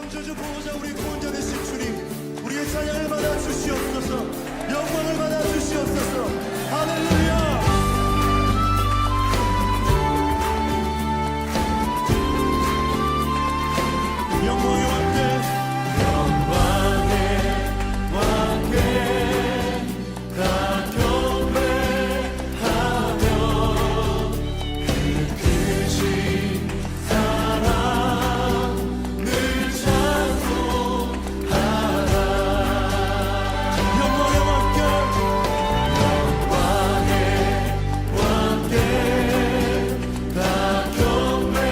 창조주 보호자 우리 구원자 되신 주님, 우리의 찬양을 받아 주시옵소서. 영광을 받아 주시옵소서. 할렐루야. 영광의 왕께, 영광의 왕께 다 경배하며 그 크신 사랑 늘 찬송하라. 영광의 왕께, 영광의 왕께 다 경배하며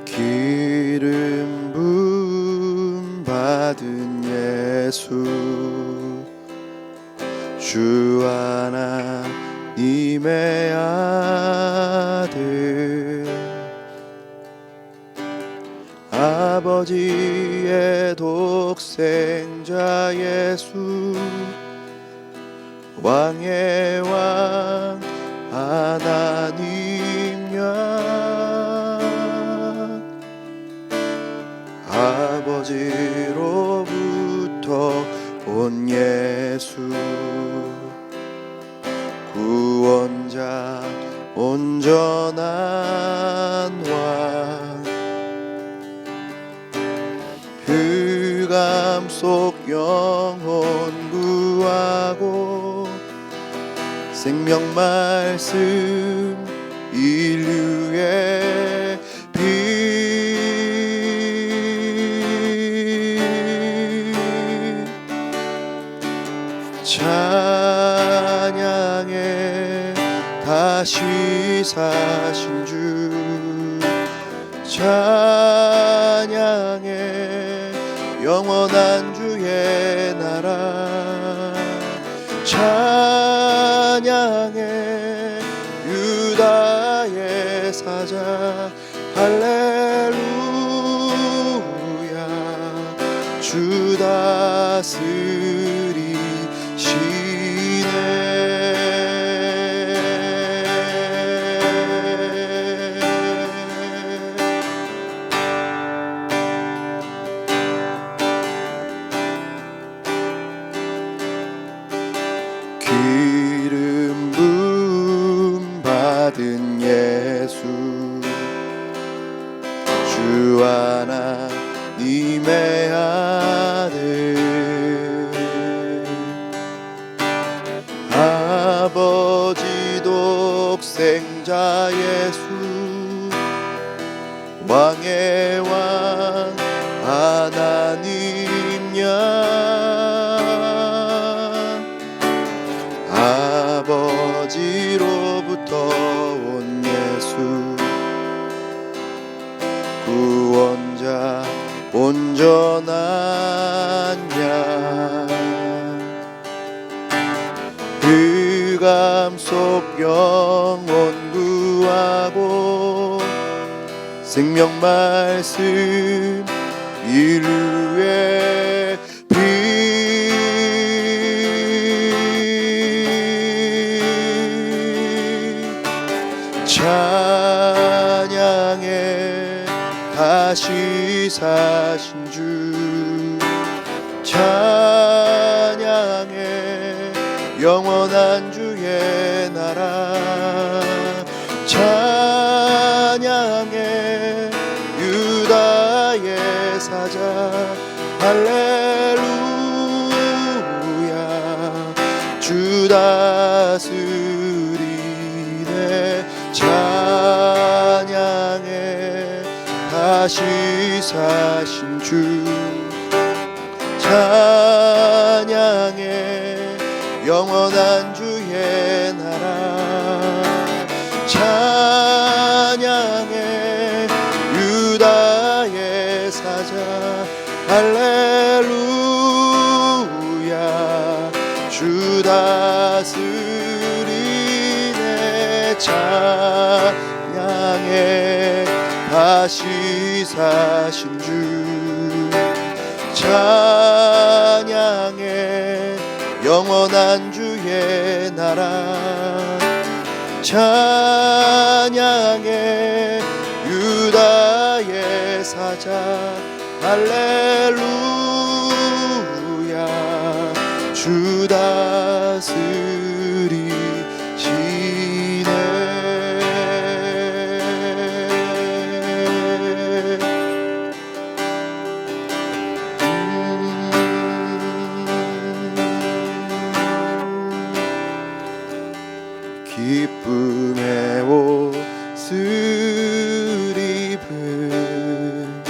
기름 부음 받은 예수, 주 하나님의 아들, 아버지의 독생자 예수, 왕의 왕 하나님 양, 아버지로부터 온 예수, 구원자 온전한 왕, 흑암 속 영혼 구하고 생명 말씀 인류의 빛, 찬양해 다시 사신 주, 찬양해 영원한 주의 나라, 찬양해 유다의 사자, 할렐루야. 주 다스리시네. 주 하나님의 아들 아버지 독생자 예수 왕의 왕 하나님 양 아버지로부터 온 예수 구원자 온전한 양 흑암 속 영혼 구하고 생명 말씀 인류의 빛 찬양해 다시 사신 주 찬양해 영원한 주의 나라 찬양해 유다의 사자 할렐루야 주 다스리네 찬양해 다시 사신 주 찬양해 영원한 주의 나라 찬양해 유다의 사자 할렐루야 주 다스리네 찬양해 다시 사신 주 찬양해 영원한 주의 나라 찬양해 유다의 사자 할렐루야 주 다스리시네 기쁨의 옷을 입은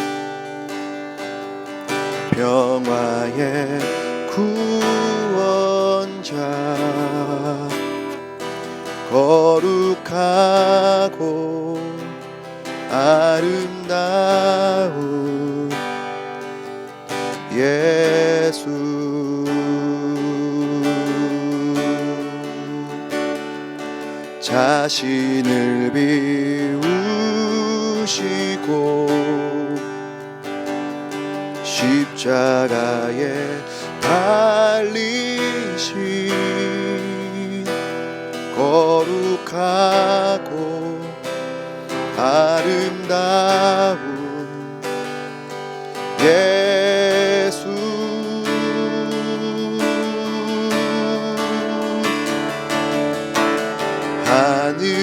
평화의 구원자 거룩하고 아름다운 예수 자신을 비우시고 십자가에 달리신 거룩하고 아름다운 예수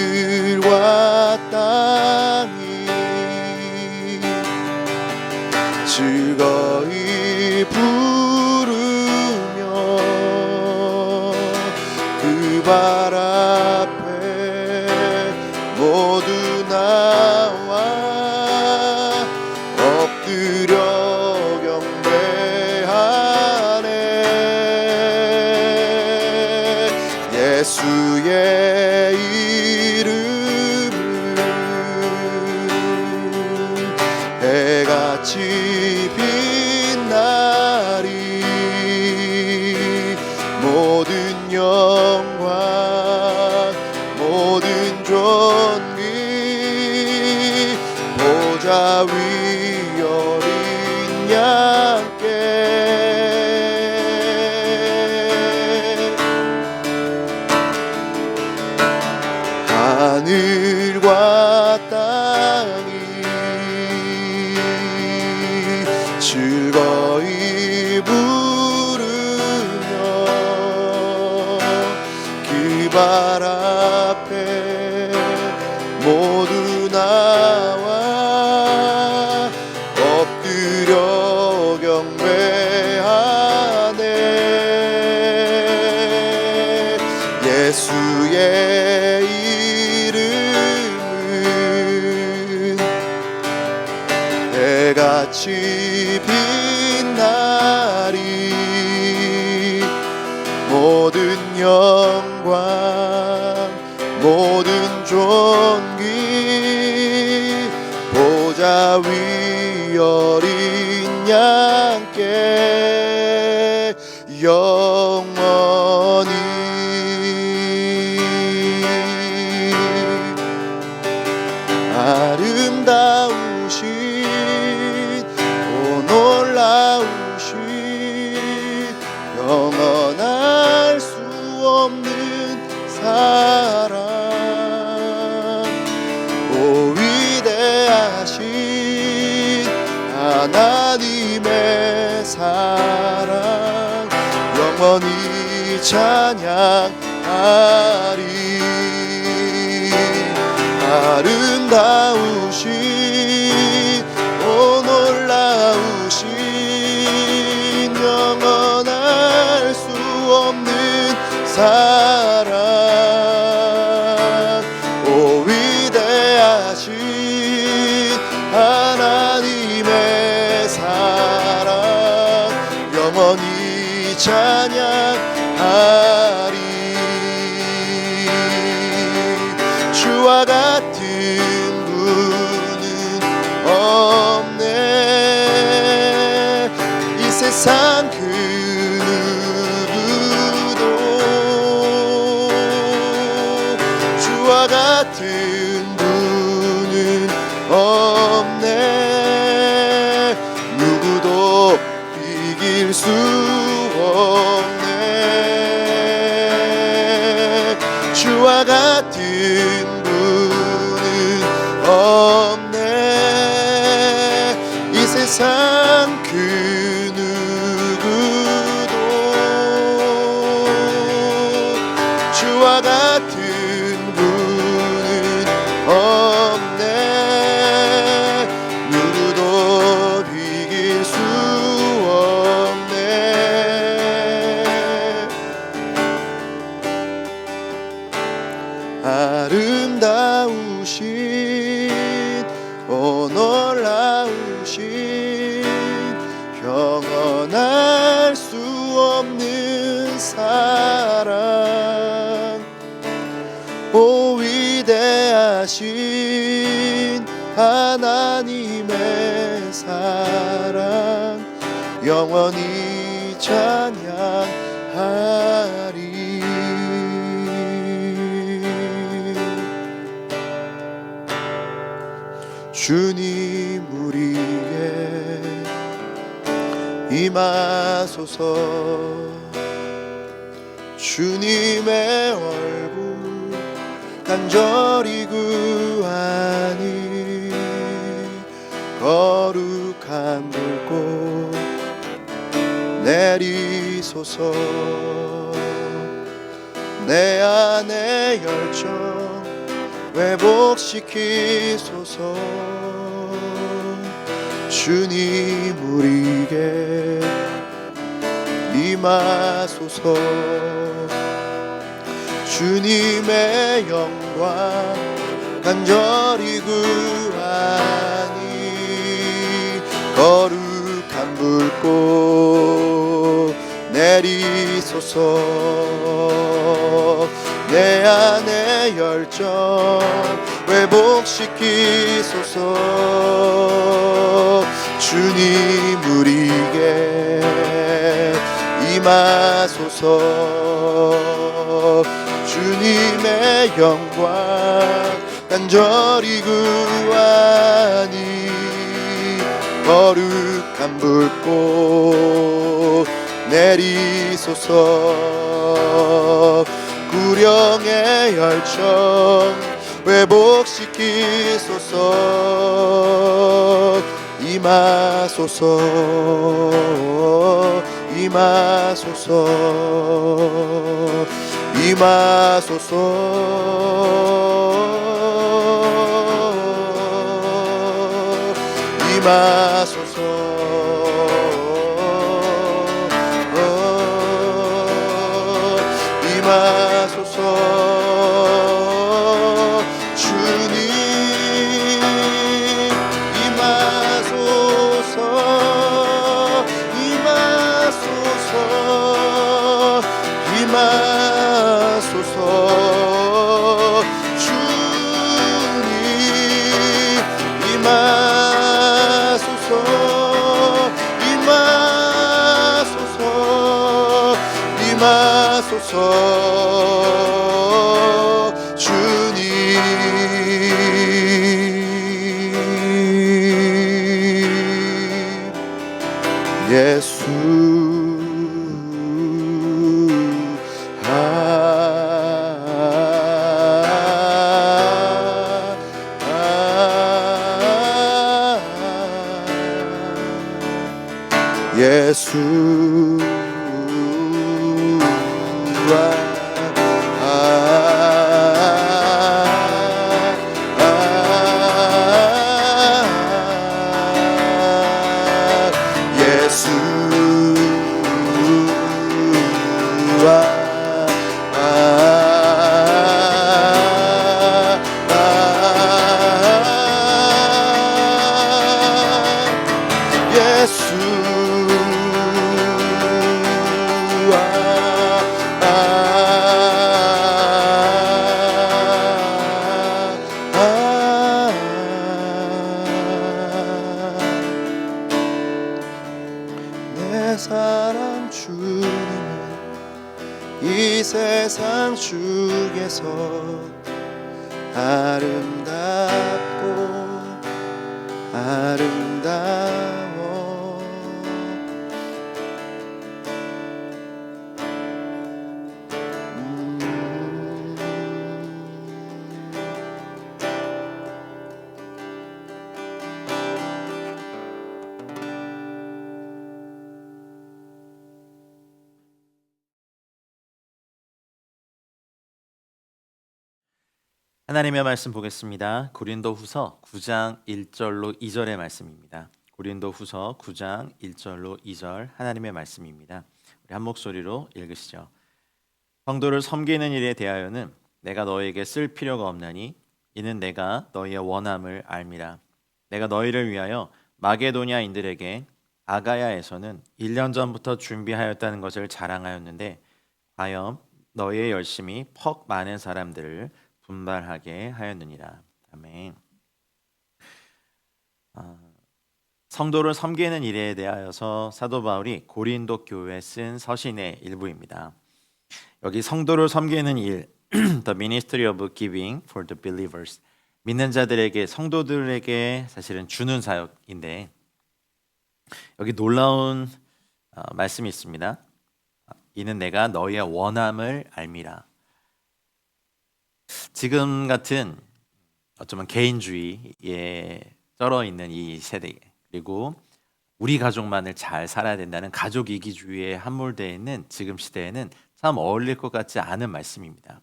하늘과 땅이 즐거이 부르며 그 발 앞에 모두 나와 엎드려 경배하네 예수의 이름을 해같이 빛나리 모든 영광 모든 존귀 보좌 위 어린 양께 하늘과 땅이 즐거이 부르며 그 발 앞에 모두 나와 달같이 빛나리. 모든 영광 모든 존귀 보좌 위 어린 양께 영원히. 아름다우신 오 놀라우신 영원할 수 없는 사랑 오 위대하신 하나님의 사랑 영원히 찬양하리. 아름다우신 오 놀라우신 영원할 수 없는 사랑 오 위대하신 하나님의 사랑 영원히 찬양하리. 주와 같은 분은 없네. 이 세상 그 누구도 주와 같은 분은 없네. 누구도 이길 수 없네. 주와 같은 분은 없네. 이 세상 그 누구도 주와 같은 분은 없네. 누구도 비길 수 없네. 아름다우신 오 놀라우신 영원할 수 없는 사랑 오 위대하신 하나님의 사랑 영원히 찬양하리. 주님 우리의 임하소서. 주님의 얼굴 간절히 구하니 거룩한 불꽃 내리소서. 내 안의 열정 회복시키소서. 주님 우리에게 임하소서. 주님의 영광 간절히 구하니 거룩한 불꽃 내리소서. 내 안의 열정 회복시키소서. 주님 우리에게 임하소서. 주님의 영광 간절히 구하니 거룩한 불꽃 내리소서. 구령의 열정 회복시키소서. 임하소서. 임하소서. 임하소서. 임하소서. 임하소서. 주님 임하소서. 임하소서 주님 예수 예수 내 사랑 주님은 이 세상 중에서 아름답고 아름다워 하나님의 말씀 보겠습니다. 고린도후서 9장 1절로 2절의 말씀입니다. 고린도후서 9장 1절로 2절 하나님의 말씀입니다. 우리 한 목소리로 읽으시죠. 성도를 섬기는 일에 대하여는 내가 너에게 쓸 필요가 없나니 이는 내가 너희의 원함을 알미라. 내가 너희를 위하여 마게도냐인들에게 아가야에서는 1년 전부터 준비하였다는 것을 자랑하였는데 과연 너희의 열심이 퍽 많은 사람들을 분발하게 하였느니라. 아멘. 성도를 섬기는 일에 대하여서 사도 바울이 고린도 교회에 쓴 서신의 일부입니다. 여기 성도를 섬기는 일, The Ministry of Giving for the Believers, 믿는 자들에게 성도들에게 사실은 주는 사역인데 여기 놀라운 말씀이 있습니다. 이는 내가 너희의 원함을 알미라. 지금 같은 어쩌면 개인주의에 쩔어 있는 이 세대, 그리고 우리 가족만을 잘 살아야 된다는 가족 이기주의에 함몰되어 있는 지금 시대에는 참 어울릴 것 같지 않은 말씀입니다.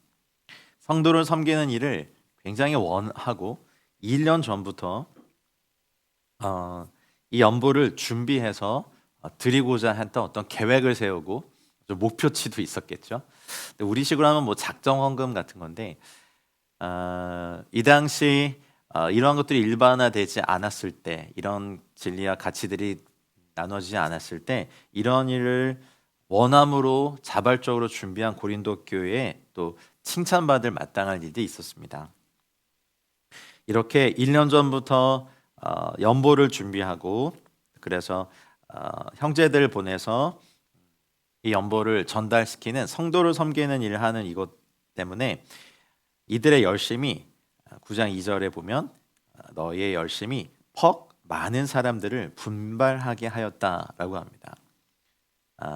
성도를 섬기는 일을 굉장히 원하고 1년 전부터 이 연보를 준비해서 드리고자 했던 어떤 계획을 세우고 목표치도 있었겠죠. 우리 식으로 하면 뭐 작정 헌금 같은 건데 이 당시 이러한 것들이 일반화되지 않았을 때, 이런 진리와 가치들이 나눠지지 않았을 때 이런 일을 원함으로 자발적으로 준비한 고린도 교회에 또 칭찬받을 마땅할 일이 있었습니다. 이렇게 1년 전부터 연보를 준비하고 그래서 형제들 보내서 이 연보를 전달시키는 성도를 섬기는 일을 하는 이것 때문에 이들의 열심이 9장 2절에 보면 너희의 열심이 퍽 많은 사람들을 분발하게 하였다라고 합니다.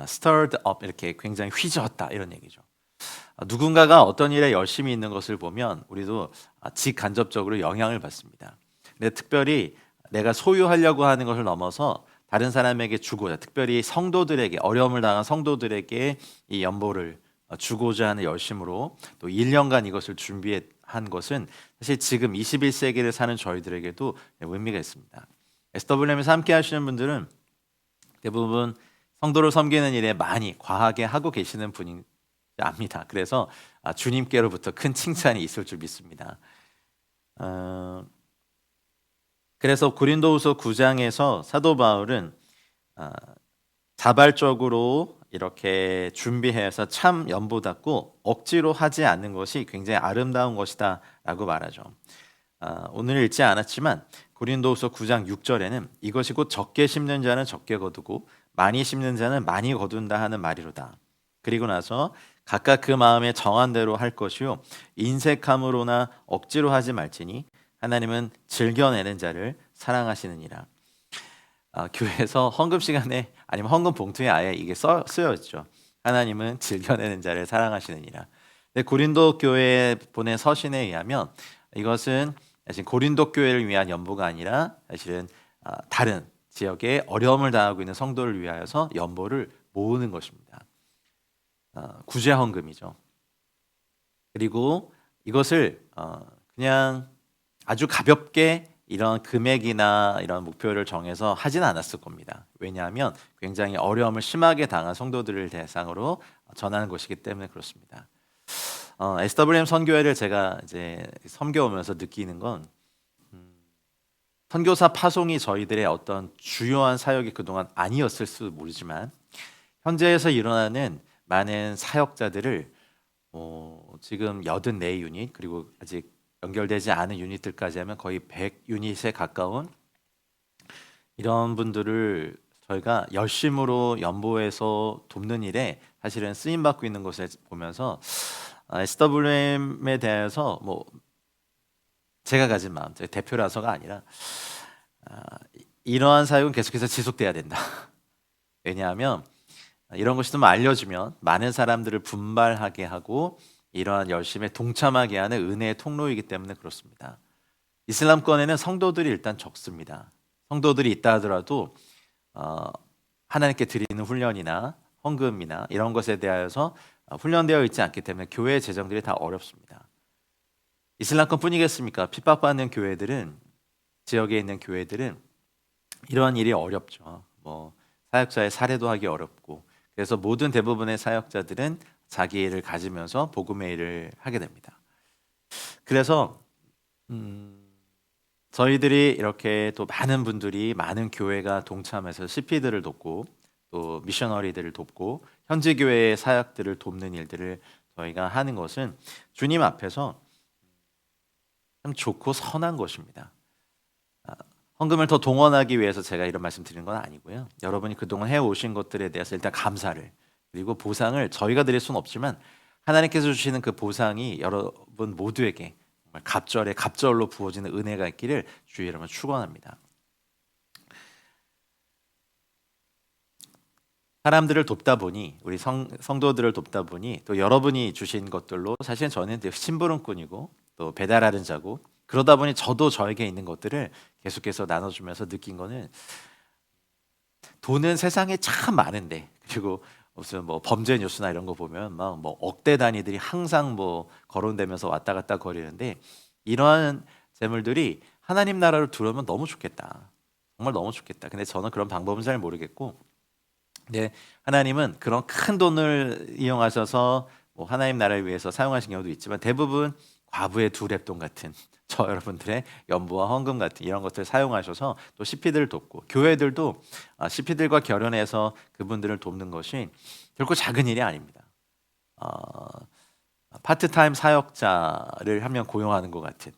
stirred up, 이렇게 굉장히 휘저었다 이런 얘기죠. 누군가가 어떤 일에 열심히 있는 것을 보면 우리도 직간접적으로 영향을 받습니다. 근데 특별히 내가 소유하려고 하는 것을 넘어서 다른 사람에게 주고자, 특별히 성도들에게, 어려움을 당한 성도들에게 이 연보를 주고자 하는 열심으로 또 1년간 이것을 준비한 것은 사실 지금 21세기를 사는 저희들에게도 의미가 있습니다. SWM에서 함께 하시는 분들은 대부분 성도를 섬기는 일에 많이 과하게 하고 계시는 분이 압니다. 그래서 주님께로부터 큰 칭찬이 있을 줄 믿습니다. 그래서 고린도후서 9장에서 사도 바울은 자발적으로 이렇게 준비해서 참 연보답고 억지로 하지 않는 것이 굉장히 아름다운 것이다 라고 말하죠. 오늘 읽지 않았지만 고린도후서 9장 6절에는 이것이 곧 적게 심는 자는 적게 거두고 많이 심는 자는 많이 거둔다 하는 말이로다. 그리고 나서 각각 그 마음에 정한 대로 할 것이요 인색함으로나 억지로 하지 말지니 하나님은 즐겨내는 자를 사랑하시느니라. 교회에서 헌금 시간에 아니면 헌금 봉투에 아예 이게 쓰여 있죠. 하나님은 즐겨내는 자를 사랑하시느니라. 근데 고린도 교회에 보낸 서신에 의하면 이것은 사실 고린도 교회를 위한 연보가 아니라 사실은 다른 지역에 어려움을 당하고 있는 성도를 위하여서 연보를 모으는 것입니다. 구제 헌금이죠. 그리고 이것을 그냥 아주 가볍게 이런 금액이나 이런 목표를 정해서 하진 않았을 겁니다. 왜냐하면 굉장히 어려움을 심하게 당한 성도들을 대상으로 전하는 것이기 때문에 그렇습니다. SWM 선교회를 제가 이제 섬겨오면서 느끼는 건 선교사 파송이 저희들의 어떤 주요한 사역이 그동안 아니었을지 모르지만 현재에서 일어나는 많은 사역자들을 지금 84유닛 그리고 아직 연결되지 않은 유닛들까지 하면 거의 100유닛에 가까운 이런 분들을 저희가 열심으로 연보해서 돕는 일에 사실은 쓰임 받고 있는 것을 보면서 SWM에 대해서 뭐 제가 가진 마음, 제 대표라서가 아니라 이러한 사역은 계속해서 지속돼야 된다. 왜냐하면 이런 것이 좀 알려지면 많은 사람들을 분발하게 하고 이러한 열심에 동참하게 하는 은혜의 통로이기 때문에 그렇습니다. 이슬람권에는 성도들이 일단 적습니다. 성도들이 있다 하더라도 하나님께 드리는 훈련이나 헌금이나 이런 것에 대하여서 훈련되어 있지 않기 때문에 교회 재정들이 다 어렵습니다. 이슬람권 뿐이겠습니까? 핍박받는 교회들은 지역에 있는 교회들은 이러한 일이 어렵죠. 뭐 사역자의 사례도 하기 어렵고 그래서 모든 대부분의 사역자들은 자기 일을 가지면서 복음의 일을 하게 됩니다. 그래서 저희들이 이렇게 또 많은 분들이 많은 교회가 동참해서 CP들을 돕고 또 미셔너리들을 돕고 현지 교회의 사역들을 돕는 일들을 저희가 하는 것은 주님 앞에서 참 좋고 선한 것입니다. 헌금을 더 동원하기 위해서 제가 이런 말씀 드리는 건 아니고요. 여러분이 그동안 해오신 것들에 대해서 일단 감사를 그리고 보상을 저희가 드릴 수는 없지만 하나님께서 주시는 그 보상이 여러분 모두에게 정말 갑절로 부어지는 은혜가 있기를 주의 이름으로 축원합니다. 사람들을 돕다 보니 우리 성도들을 돕다 보니 또 여러분이 주신 것들로 사실은 저는 심부름꾼이고 또 배달하는 자고 그러다 보니 저도 저에게 있는 것들을 계속해서 나눠주면서 느낀 거는 돈은 세상에 참 많은데 그리고 무슨 뭐 범죄 뉴스나 이런 거 보면 막 뭐 억대 단위들이 항상 뭐 거론되면서 왔다 갔다 거리는데 이러한 재물들이 하나님 나라로 들어오면 너무 좋겠다. 정말 너무 좋겠다. 근데 저는 그런 방법은 잘 모르겠고 근데 하나님은 그런 큰 돈을 이용하셔서 뭐 하나님 나라를 위해서 사용하신 경우도 있지만 대부분 과부의 두 랩돈 같은 저 여러분들의 연보와 헌금 같은 이런 것들을 사용하셔서 또 CP들을 돕고 교회들도 CP들과 결연해서 그분들을 돕는 것이 결코 작은 일이 아닙니다. 파트타임 사역자를 한 명 고용하는 것 같은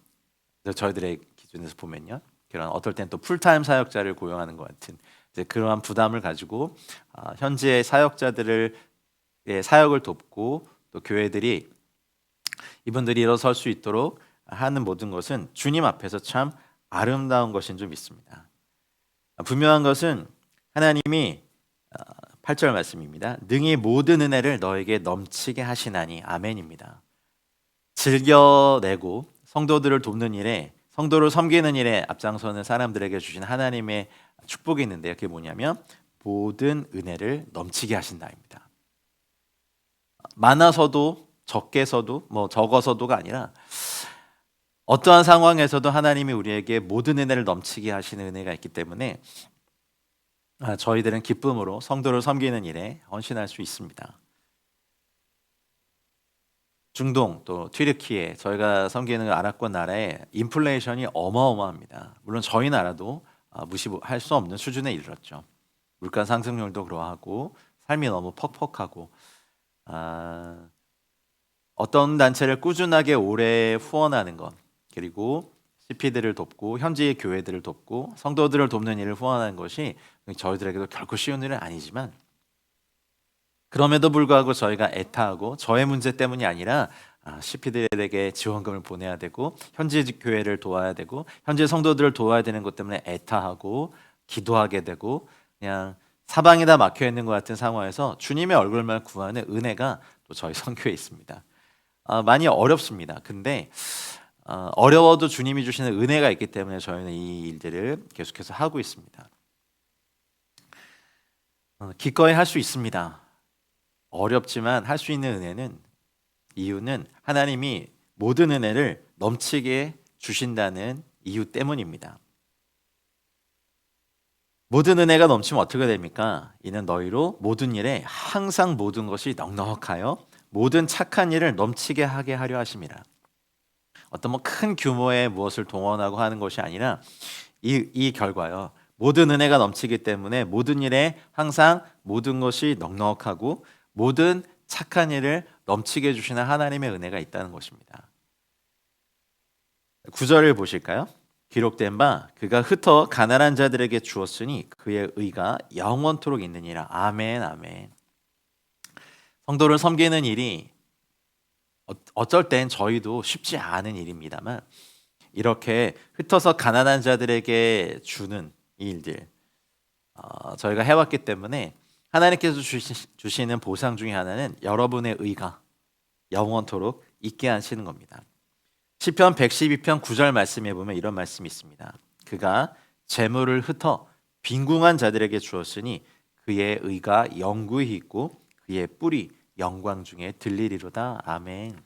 저희들의 기준에서 보면요. 그런 어떨 땐 또 풀타임 사역자를 고용하는 것 같은 이제 그러한 부담을 가지고 현지의 사역자들을 사역을 돕고 또 교회들이 이분들이 일어설 수 있도록 하는 모든 것은 주님 앞에서 참 아름다운 것인 줄 믿습니다. 분명한 것은 하나님이 8절 말씀입니다. 능히 모든 은혜를 너에게 넘치게 하시나니 아멘입니다. 즐겨내고 성도들을 돕는 일에 성도를 섬기는 일에 앞장서는 사람들에게 주신 하나님의 축복이 있는데요. 그게 뭐냐면 모든 은혜를 넘치게 하신다입니다. 많아서도 적게서도 뭐 적어서도가 아니라 어떠한 상황에서도 하나님이 우리에게 모든 은혜를 넘치게 하시는 은혜가 있기 때문에 저희들은 기쁨으로 성도를 섬기는 일에 헌신할 수 있습니다. 중동 또 튀르키예 저희가 섬기는 아랍권 나라에 인플레이션이 어마어마합니다. 물론 저희 나라도 무시할 수 없는 수준에 이르렀죠. 물가 상승률도 그러하고 삶이 너무 퍽퍽하고 어떤 단체를 꾸준하게 오래 후원하는 것 그리고 CP들을 돕고 현지의 교회들을 돕고 성도들을 돕는 일을 후원하는 것이 저희들에게도 결코 쉬운 일은 아니지만 그럼에도 불구하고 저희가 애타하고 저의 문제 때문이 아니라 CP들에게 지원금을 보내야 되고 현지 교회를 도와야 되고 현지 성도들을 도와야 되는 것 때문에 애타하고 기도하게 되고 그냥 사방이 다 막혀 있는 것 같은 상황에서 주님의 얼굴만 구하는 은혜가 또 저희 선교에 있습니다. 많이 어렵습니다. 근데 어려워도 주님이 주시는 은혜가 있기 때문에 저희는 이 일들을 계속해서 하고 있습니다. 기꺼이 할 수 있습니다. 어렵지만 할 수 있는 은혜는 이유는 하나님이 모든 은혜를 넘치게 주신다는 이유 때문입니다. 모든 은혜가 넘치면 어떻게 됩니까? 이는 너희로 모든 일에 항상 모든 것이 넉넉하여 모든 착한 일을 넘치게 하게 하려 하심이라. 어떤 큰 규모의 무엇을 동원하고 하는 것이 아니라 이 결과요. 모든 은혜가 넘치기 때문에 모든 일에 항상 모든 것이 넉넉하고 모든 착한 일을 넘치게 해주시는 하나님의 은혜가 있다는 것입니다. 9절을 보실까요? 기록된 바 그가 흩어 가난한 자들에게 주었으니 그의 의가 영원토록 있느니라. 아멘 아멘. 성도를 섬기는 일이 어쩔 땐 저희도 쉽지 않은 일입니다만 이렇게 흩어서 가난한 자들에게 주는 이 일들 저희가 해왔기 때문에 하나님께서 주시는 보상 중에 하나는 여러분의 의가 영원토록 있게 하시는 겁니다. 시편 112편 9절 말씀에 보면 이런 말씀이 있습니다. 그가 재물을 흩어 빈궁한 자들에게 주었으니 그의 의가 영구히 있고 그의 뿔이 영광 중에 들리리로다. 아멘.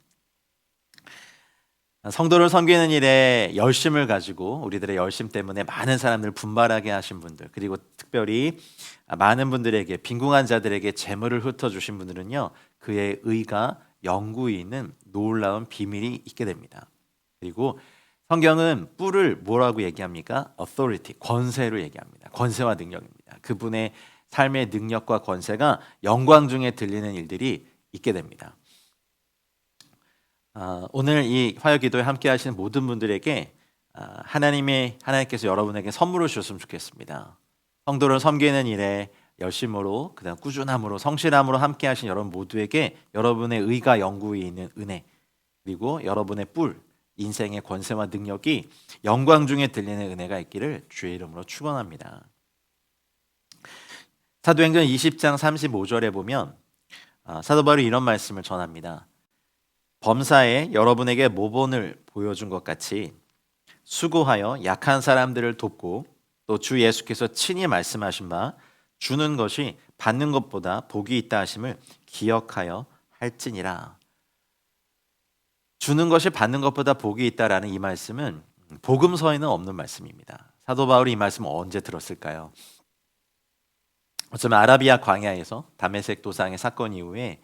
성도를 섬기는 일에 열심을 가지고 우리들의 열심 때문에 많은 사람들을 분발하게 하신 분들, 그리고 특별히 많은 분들에게 빈궁한 자들에게 재물을 흩어주신 분들은요, 그의 의가 영구히 있는 놀라운 비밀이 있게 됩니다. 그리고 성경은 뿔을 뭐라고 얘기합니까? authority, 권세로 얘기합니다. 권세와 능력입니다. 그분의 삶의 능력과 권세가 영광 중에 들리는 일들이 있게 됩니다. 오늘 이 화요기도에 함께 하시는 모든 분들에게 하나님께서 여러분에게 선물을 주셨으면 좋겠습니다. 성도를 섬기는 일에 열심으로, 그다음 꾸준함으로, 성실함으로 함께 하신 여러분 모두에게 여러분의 의가 영구히 있는 은혜, 그리고 여러분의 뿔, 인생의 권세와 능력이 영광 중에 들리는 은혜가 있기를 주의 이름으로 축원합니다. 사도행전 20장 35절에 보면 사도 바울이 이런 말씀을 전합니다. 범사에 여러분에게 모본을 보여준 것 같이 수고하여 약한 사람들을 돕고 또 주 예수께서 친히 말씀하신 바 주는 것이 받는 것보다 복이 있다 하심을 기억하여 할지니라. 주는 것이 받는 것보다 복이 있다라는 이 말씀은 복음서에는 없는 말씀입니다. 사도 바울이 이 말씀을 언제 들었을까요? 어쩌면 아라비아 광야에서 다메섹 도상의 사건 이후에,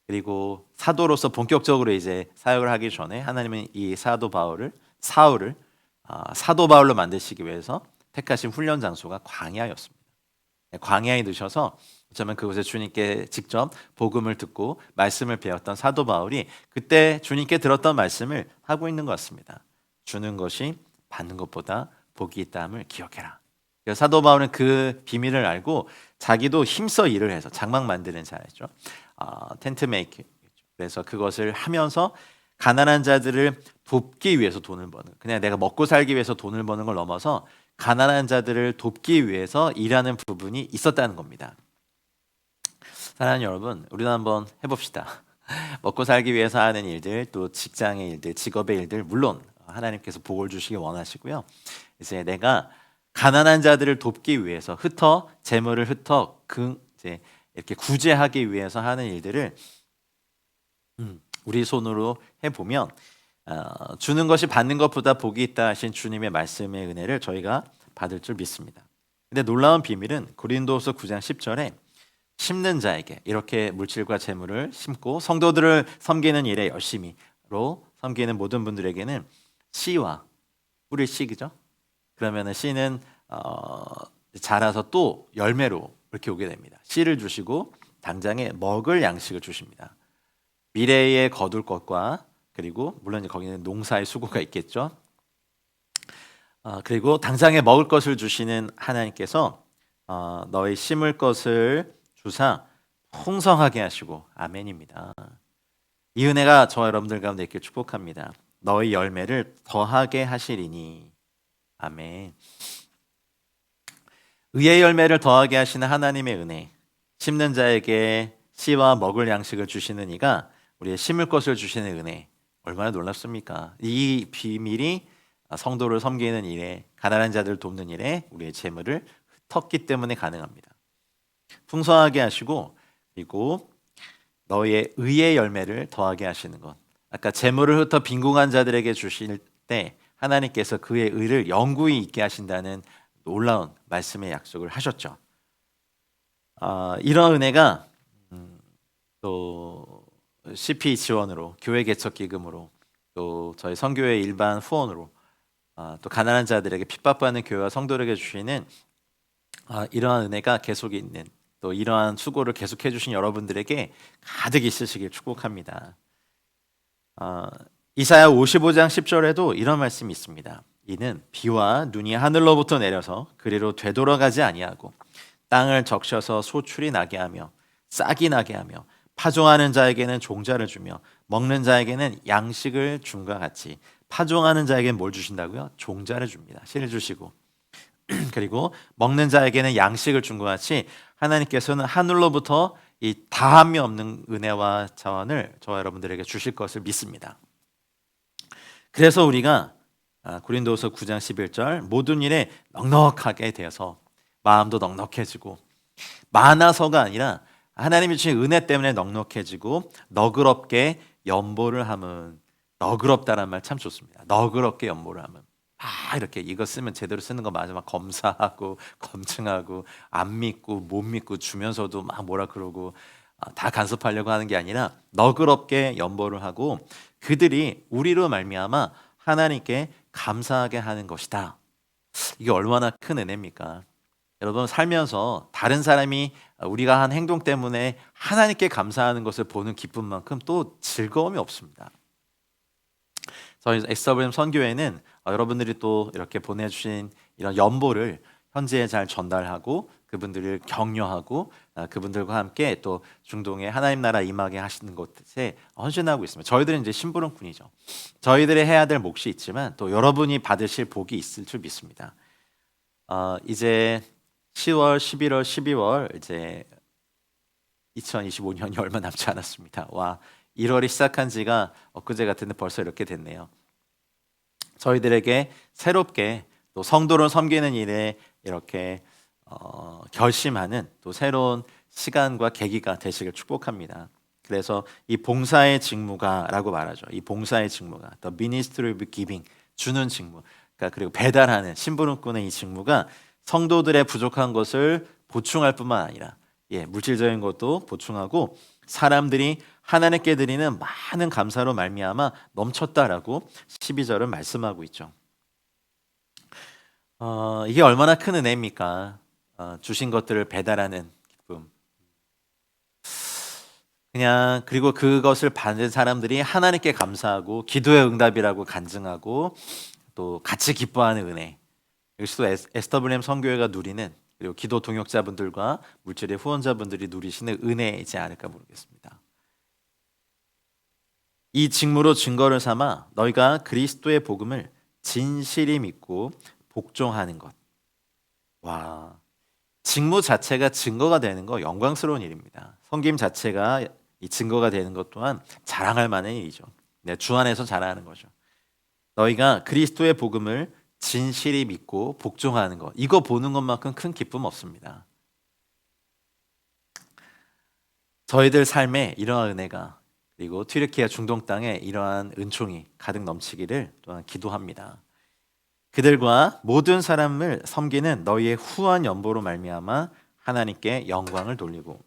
그리고 사도로서 본격적으로 이제 사역을 하기 전에 하나님은 이 사도 바울을 사도 바울로 만드시기 위해서 택하신 훈련 장소가 광야였습니다. 광야에 넣으셔서 어쩌면 그곳에 주님께 직접 복음을 듣고 말씀을 배웠던 사도 바울이 그때 주님께 들었던 말씀을 하고 있는 것 같습니다. 주는 것이 받는 것보다 복이 있다함을 기억해라. 그래서 사도 바울은 그 비밀을 알고 자기도 힘써 일을 해서 장막 만드는 자였죠. 텐트 메이킹. 그래서 그것을 하면서 가난한 자들을 돕기 위해서 돈을 버는, 그냥 내가 먹고 살기 위해서 돈을 버는 걸 넘어서 가난한 자들을 돕기 위해서 일하는 부분이 있었다는 겁니다. 사랑하는 여러분, 우리도 한번 해봅시다. 먹고 살기 위해서 하는 일들, 또 직장의 일들, 직업의 일들, 물론 하나님께서 복을 주시기 원하시고요. 이제 내가 가난한 자들을 돕기 위해서 재물을 이제 이렇게 구제하기 위해서 하는 일들을 우리 손으로 해보면 주는 것이 받는 것보다 복이 있다 하신 주님의 말씀의 은혜를 저희가 받을 줄 믿습니다. 근데 놀라운 비밀은 고린도후서 9장 10절에 심는 자에게, 이렇게 물질과 재물을 심고 성도들을 섬기는 일에 열심히로 섬기는 모든 분들에게는 씨와 뿔의 씨죠. 그러면은 씨는 자라서 또 열매로 이렇게 오게 됩니다. 씨를 주시고 당장에 먹을 양식을 주십니다. 미래에 거둘 것과, 그리고 물론 거기는 농사의 수고가 있겠죠. 그리고 당장에 먹을 것을 주시는 하나님께서 너희 심을 것을 주사 풍성하게 하시고 아멘입니다. 이 은혜가 저와 여러분들 가운데 있길 축복합니다. 너희 열매를 더하게 하시리니 아멘. 의의 열매를 더하게 하시는 하나님의 은혜, 심는 자에게 씨와 먹을 양식을 주시는 이가 우리의 심을 것을 주시는 은혜, 얼마나 놀랍습니까? 이 비밀이 성도를 섬기는 일에, 가난한 자들을 돕는 일에 우리의 재물을 흩었기 때문에 가능합니다. 풍성하게 하시고, 그리고 너의 의의 열매를 더하게 하시는 것. 아까 재물을 흩어 빈궁한 자들에게 주실 때 하나님께서 그의 의를 영구히 있게 하신다는 놀라운 말씀의 약속을 하셨죠. 이런 은혜가 또 CP 지원으로, 교회 개척 기금으로, 또 저희 선교회 일반 후원으로, 또 가난한 자들에게 핍박받는 교회와 성도들에게 주시는 이러한 은혜가 계속 있는, 또 이러한 수고를 계속해 주신 여러분들에게 가득 있으시길 축복합니다. 이사야 55장 10절에도 이런 말씀이 있습니다. 이는 비와 눈이 하늘로부터 내려서 그리로 되돌아가지 아니하고 땅을 적셔서 소출이 나게 하며 싹이 나게 하며 파종하는 자에게는 종자를 주며 먹는 자에게는 양식을 줌과 같이. 파종하는 자에게는 뭘 주신다고요? 종자를 줍니다. 씨를 주시고 그리고 먹는 자에게는 양식을 준 것 같이 하나님께서는 하늘로부터 이 다함이 없는 은혜와 자원을 저와 여러분들에게 주실 것을 믿습니다. 그래서 우리가 고린도후서 9장 11절 모든 일에 넉넉하게 되어서 마음도 넉넉해지고, 많아서가 아니라 하나님이 주신 은혜 때문에 넉넉해지고 너그럽게 연보를 함은, 너그럽다란 말 참 좋습니다. 너그럽게 연보를 함은, 이렇게 이거 쓰면 제대로 쓰는 거 맞아 막 검사하고 검증하고 안 믿고 못 믿고 주면서도 막 뭐라 그러고 다 간섭하려고 하는 게 아니라 너그럽게 연보를 하고 그들이 우리로 말미암아 하나님께 감사하게 하는 것이다. 이게 얼마나 큰 은혜입니까? 여러분, 살면서 다른 사람이 우리가 한 행동 때문에 하나님께 감사하는 것을 보는 기쁨만큼 또 즐거움이 없습니다. 저희 SWM 선교회는 여러분들이 또 이렇게 보내주신 이런 연보를 현지에 잘 전달하고 그분들을 격려하고 그분들과 함께 또 중동에 하나님 나라 임하게 하시는 것에 헌신하고 있습니다. 저희들은 이제 심부름꾼이죠. 저희들이 해야 될 몫이 있지만 또 여러분이 받으실 복이 있을 줄 믿습니다. 이제 10월, 11월, 12월 이제 2025년이 얼마 남지 않았습니다. 와, 1월이 시작한 지가 엊그제 같은데 벌써 이렇게 됐네요. 저희들에게 새롭게 또 성도를 섬기는 일에 이렇게 결심하는 또 새로운 시간과 계기가 되시길 축복합니다. 그래서 이 봉사의 직무가라고 말하죠. 이 봉사의 직무가, the ministry of giving, 주는 직무, 그러니까 그리고 배달하는 심부름꾼의 이 직무가 성도들의 부족한 것을 보충할 뿐만 아니라 물질적인 것도 보충하고 사람들이 하나님께 드리는 많은 감사로 말미암아 넘쳤다라고 12절은 말씀하고 있죠. 이게 얼마나 큰 은혜입니까? 주신 것들을 배달하는 기쁨. 그냥 그리고 그것을 받은 사람들이 하나님께 감사하고 기도의 응답이라고 간증하고 또 같이 기뻐하는 은혜. 여기서 또 SWM 선교회가 누리는, 그리고 기도 동역자분들과 물질의 후원자분들이 누리시는 은혜이지 않을까 모르겠습니다. 이 직무로 증거를 삼아 너희가 그리스도의 복음을 진실히 믿고 복종하는 것. 와, 직무 자체가 증거가 되는 거 영광스러운 일입니다. 섬김 자체가 이 증거가 되는 것 또한 자랑할 만한 일이죠. 주 안에서 자랑하는 거죠. 너희가 그리스도의 복음을 진실히 믿고 복종하는 것, 이거 보는 것만큼 큰 기쁨 없습니다. 저희들 삶에 이러한 은혜가, 그리고 튀르키예 중동 땅에 이러한 은총이 가득 넘치기를 또한 기도합니다. 그들과 모든 사람을 섬기는 너희의 후한 연보로 말미암아 하나님께 영광을 돌리고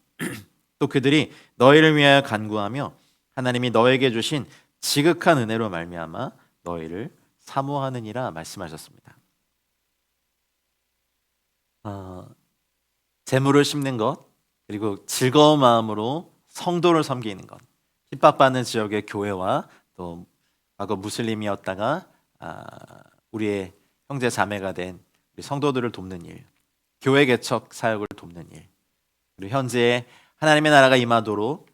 또 그들이 너희를 위하여 간구하며 하나님이 너에게 주신 지극한 은혜로 말미암아 너희를 사모하느니라 말씀하셨습니다. 재물을 심는 것, 그리고 즐거운 마음으로 성도를 섬기는 것, 핍박받는 지역의 교회와 또 과거 무슬림이었다가 우리의 형제 자매가 된 우리 성도들을 돕는 일, 교회 개척 사역을 돕는 일, 그리고 현재 하나님의 나라가 임하도록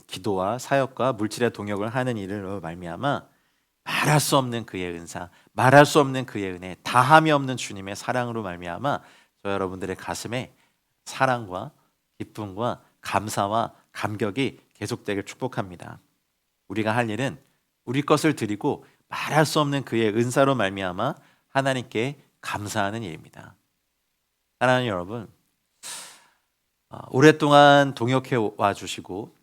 기도와 사역과 물질의 동역을 하는 일을 말미암아 말할 수 없는 그의 은사, 말할 수 없는 그의 은혜, 다함이 없는 주님의 사랑으로 말미암아 저 여러분들의 가슴에 사랑과 기쁨과 감사와 감격이 계속되길 축복합니다. 우리가 할 일은 우리 것을 드리고 말할 수 없는 그의 은사로 말미암아 하나님께 감사하는 일입니다. 사랑하는 여러분, 오랫동안 동역해 와 주시고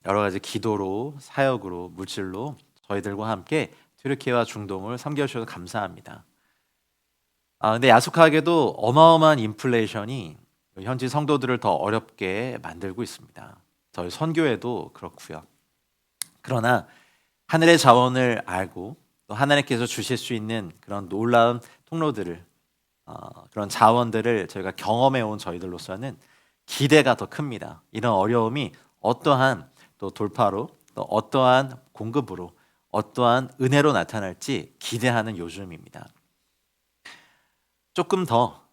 여러 가지 기도로, 사역으로, 물질로 저희들과 함께 튀르키예와 중동을 섬겨주셔서 감사합니다. 근데 야속하게도 어마어마한 인플레이션이 현지 성도들을 더 어렵게 만들고 있습니다. 저희 선교회도 그렇고요. 그러나 하늘의 자원을 알고 또 하나님께서 주실 수 있는 그런 놀라운 통로들을 그런 자원들을 저희가 경험해 온 저희들로서는 기대가 더 큽니다. 이런 어려움이 어떠한 또 돌파로 또 어떠한 공급으로 어떠한 은혜로 나타날지 기대하는 요즘입니다. 조금 더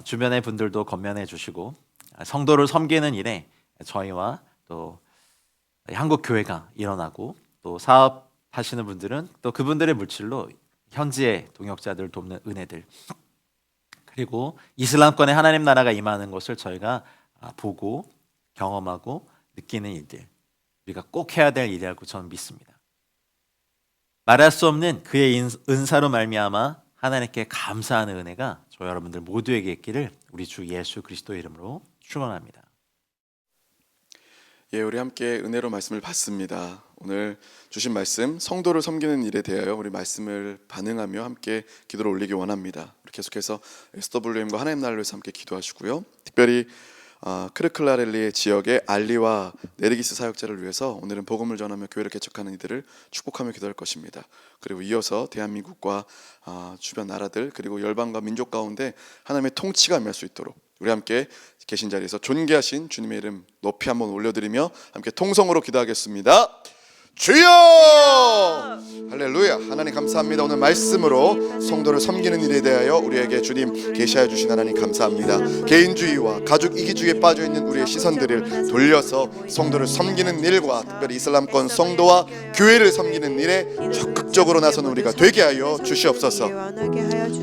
주변의 분들도 건면해 주시고 성도를 섬기는 일에 저희와 또 한국 교회가 일어나고 또 사업하시는 분들은 또 그분들의 물질로 현지의 동역자들을 돕는 은혜들, 그리고 이슬람권의 하나님 나라가 임하는 것을 저희가 보고 경험하고 느끼는 일들, 우리가 꼭 해야 될 일이라고 저는 믿습니다. 말할 수 없는 그의 은사로 말미암아 하나님께 감사하는 은혜가 저 여러분들 모두에게 있기를 우리 주 예수 그리스도의 이름으로 축원합니다. 예, 우리 함께 은혜로 말씀을 받습니다. 오늘 주신 말씀, 성도를 섬기는 일에 대하여 우리 말씀을 반응하며 함께 기도를 올리기 원합니다. 우리 계속해서 SWM과 하나님 나라를 위해서 함께 기도하시고요. 특별히 크르클라렐리의 지역의 알리와 네르기스 사역자를 위해서 오늘은 복음을 전하며 교회를 개척하는 이들을 축복하며 기도할 것입니다. 그리고 이어서 대한민국과 주변 나라들 그리고 열방과 민족 가운데 하나님의 통치가 임할 수 있도록 우리 함께 계신 자리에서 존귀하신 주님의 이름 높이 한번 올려드리며 함께 통성으로 기도하겠습니다. 주여! 할렐루야. 하나님 감사합니다. 오늘 말씀으로 성도를 섬기는 일에 대하여 우리에게 주님 계시하여 주신 하나님 감사합니다. 개인주의와 가족 이기주의에 빠져있는 우리의 시선들을 돌려서 성도를 섬기는 일과 특별히 이슬람권 성도와 교회를 섬기는 일에 적극적으로 나서는 우리가 되게 하여 주시옵소서.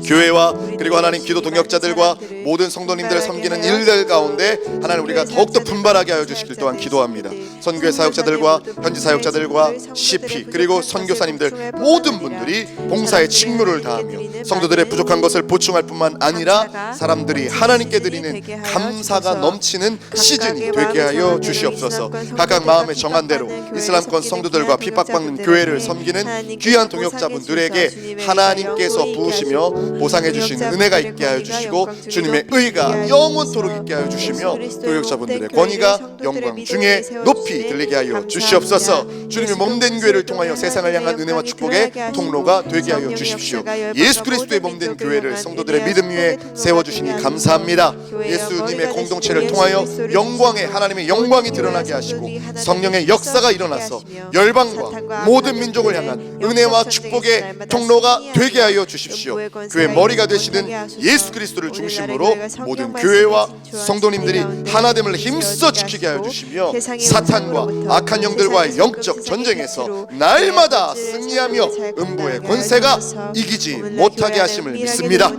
교회와 그리고 하나님 기도 동역자들과 모든 성도님들을 섬기는 일들 가운데 하나님 우리가 더욱더 분발하게 하여 주시길 또한 기도합니다. 선교회 사역자들과 현지 사역자들과 CP 그리고 선교사님들 모든 분들이 봉사의 직무를 다하며 성도들의 부족한 것을 보충할 뿐만 아니라 사람들이 하나님께 드리는 감사가 넘치는 시즌이 되게 하여 주시옵소서. 각각 마음에 정한 대로 이슬람권 성도들과 핍박받는 교회를 섬기는 귀한 동역자분들에게 하나님께서 부으시며 보상해 주신 은혜가 있게 하여 주시고 주님의 의가 영원토록 있게 하여 주시며 동역자분들의 권위가 영광 중에 높이 들리게 하여 주시옵소서. 주님의 몸된 교회를 통하여 세상을 향한 은혜와 축복의 통로가 되게 하여 주십시오. 예수 그리스도의 몸된 교회를 성도들의 믿음 위에 세워주시니 감사합니다. 예수님의 공동체를 통하여 영광의 하나님의 영광이 드러나게 하시고 성령의 역사가 일어나서 열방과 모든 민족을 향한 은혜와 축복의 통로가 되게 하여 주십시오. 교회 머리가 되시는 예수 그리스도를 중심으로 모든 교회와 성도님들이 하나됨을 힘써 지키게 하여 주시며 사탄과 악한 영들과의 영적 전쟁에서 날마다 승리하며 음부의 권세가 이기지 못하게 하심을 믿습니다.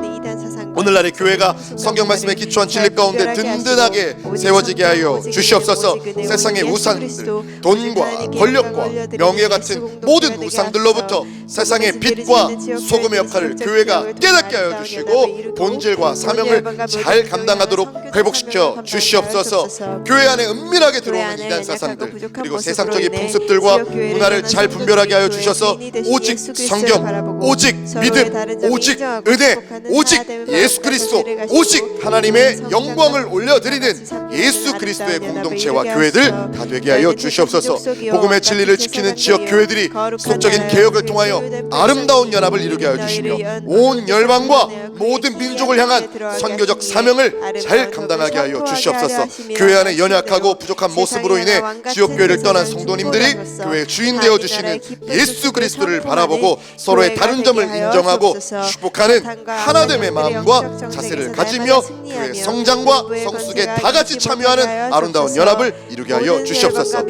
오늘날의 교회가 성경 말씀에 기초한 진리 가운데 든든하게 세워지게 하여 주시옵소서. 세상의 우상들, 돈과 권력과 명예 같은 모든 우상들로부터 세상의 빛과 소금의 역할을 교회가 깨닫게 하여 주시고 본질과 사명을 잘 감당하도록 회복시켜 주시옵소서. 교회 안에 은밀하게 들어오는 이단 사상들 그리고 세상적인 풍습들과 문화를 잘 분별하게 하여 주셔서 오직 성경, 오직 믿음, 오직 은혜, 오직 예수 그리스도, 오직 하나님의 영광을 올려드리는 예수 그리스도의 공동체와 교회들 다 되게 하여 주시옵소서. 복음의 진리를 지키는 지역 교회들이 속적인 개혁을 통하여 아름다운 연합을 이루게 하여 주시며 온 열방과 모든 민족을 향한 선교적 사명을 잘 감당하게 하여 주시옵소서. 교회 안에 연약하고 부족한 모습으로 인해 지역교회를 떠난 성도님들이 교회의 주인 되어주시는 예수 그리스도를 바라보고 서로의 다른 점을 인정하고 축복하는 하나됨의 마음과 자세를 가지며 교회의 성장과 성숙에 다같이 참여하는 아름다운 연합을 이루게 하여 주시옵소서.